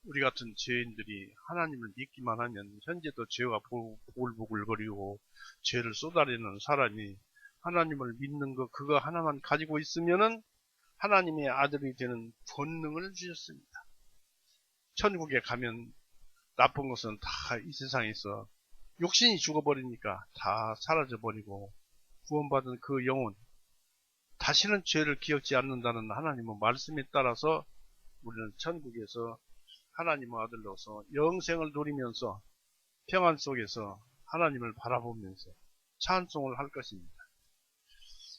우리 같은 죄인들이 하나님을 믿기만 하면 현재도 죄가 보글보글거리고 죄를 쏟아내는 사람이 하나님을 믿는 것 그거 하나만 가지고 있으면은 하나님의 아들이 되는 권능을 주셨습니다. 천국에 가면 나쁜 것은 다 이 세상에서 육신이 죽어버리니까 다 사라져버리고 구원받은 그 영혼, 다시는 죄를 기억지 않는다는 하나님의 말씀에 따라서 우리는 천국에서 하나님의 아들로서 영생을 누리면서 평안 속에서 하나님을 바라보면서 찬송을 할 것입니다.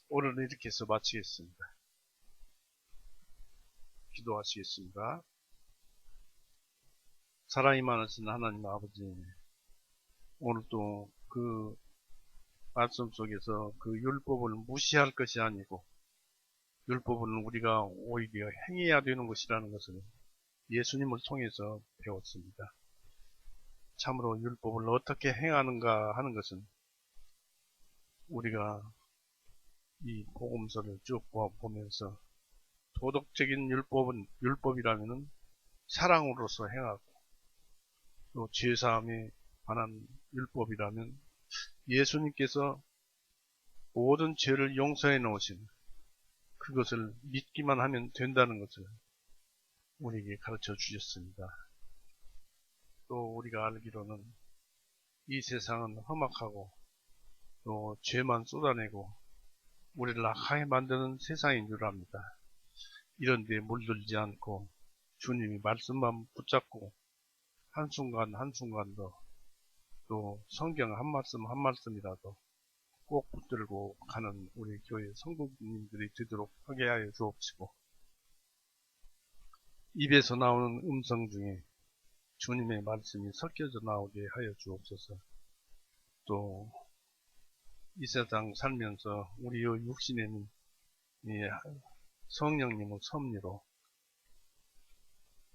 오늘은 이렇게 해서 마치겠습니다. 기도하시겠습니다. 사랑이 많으신 하나님 아버지, 오늘도 그 말씀 속에서 그 율법을 무시할 것이 아니고 율법은 우리가 오히려 행해야 되는 것이라는 것을 예수님을 통해서 배웠습니다. 참으로 율법을 어떻게 행하는가 하는 것은 우리가 이 복음서를 쭉 보면서 도덕적인 율법이라면 사랑으로서 행하고, 또 죄사함에 관한 율법이라면 예수님께서 모든 죄를 용서해 놓으신 그것을 믿기만 하면 된다는 것을 우리에게 가르쳐 주셨습니다. 또 우리가 알기로는 이 세상은 험악하고 또 죄만 쏟아내고 우리를 악하게 만드는 세상인 줄 압니다. 이런 데 물들지 않고 주님이 말씀만 붙잡고 한순간 한순간도 또 성경 한 말씀 한 말씀이라도 꼭 붙들고 가는 우리 교회 성도님들이 되도록 하게 하여 주옵시고, 입에서 나오는 음성 중에 주님의 말씀이 섞여져 나오게 하여 주옵소서. 또 이 세상 살면서 우리의 육신에는 성령님의 섭리로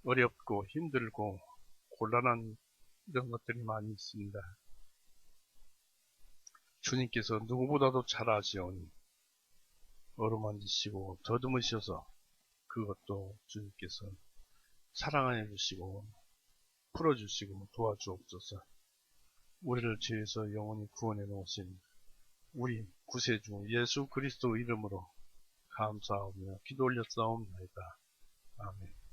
어렵고 힘들고 곤란한 이런 것들이 많이 있습니다. 주님께서 누구보다도 잘 아시오니 어루만지시고 더듬으셔서 그것도 주님께서 사랑하여 주시고 풀어주시고 도와주옵소서. 우리를 죄에서 영원히 구원해 놓으신 우리 구세주 예수 그리스도 이름으로 감사하며 기도 올렸사옵나이다. 아멘.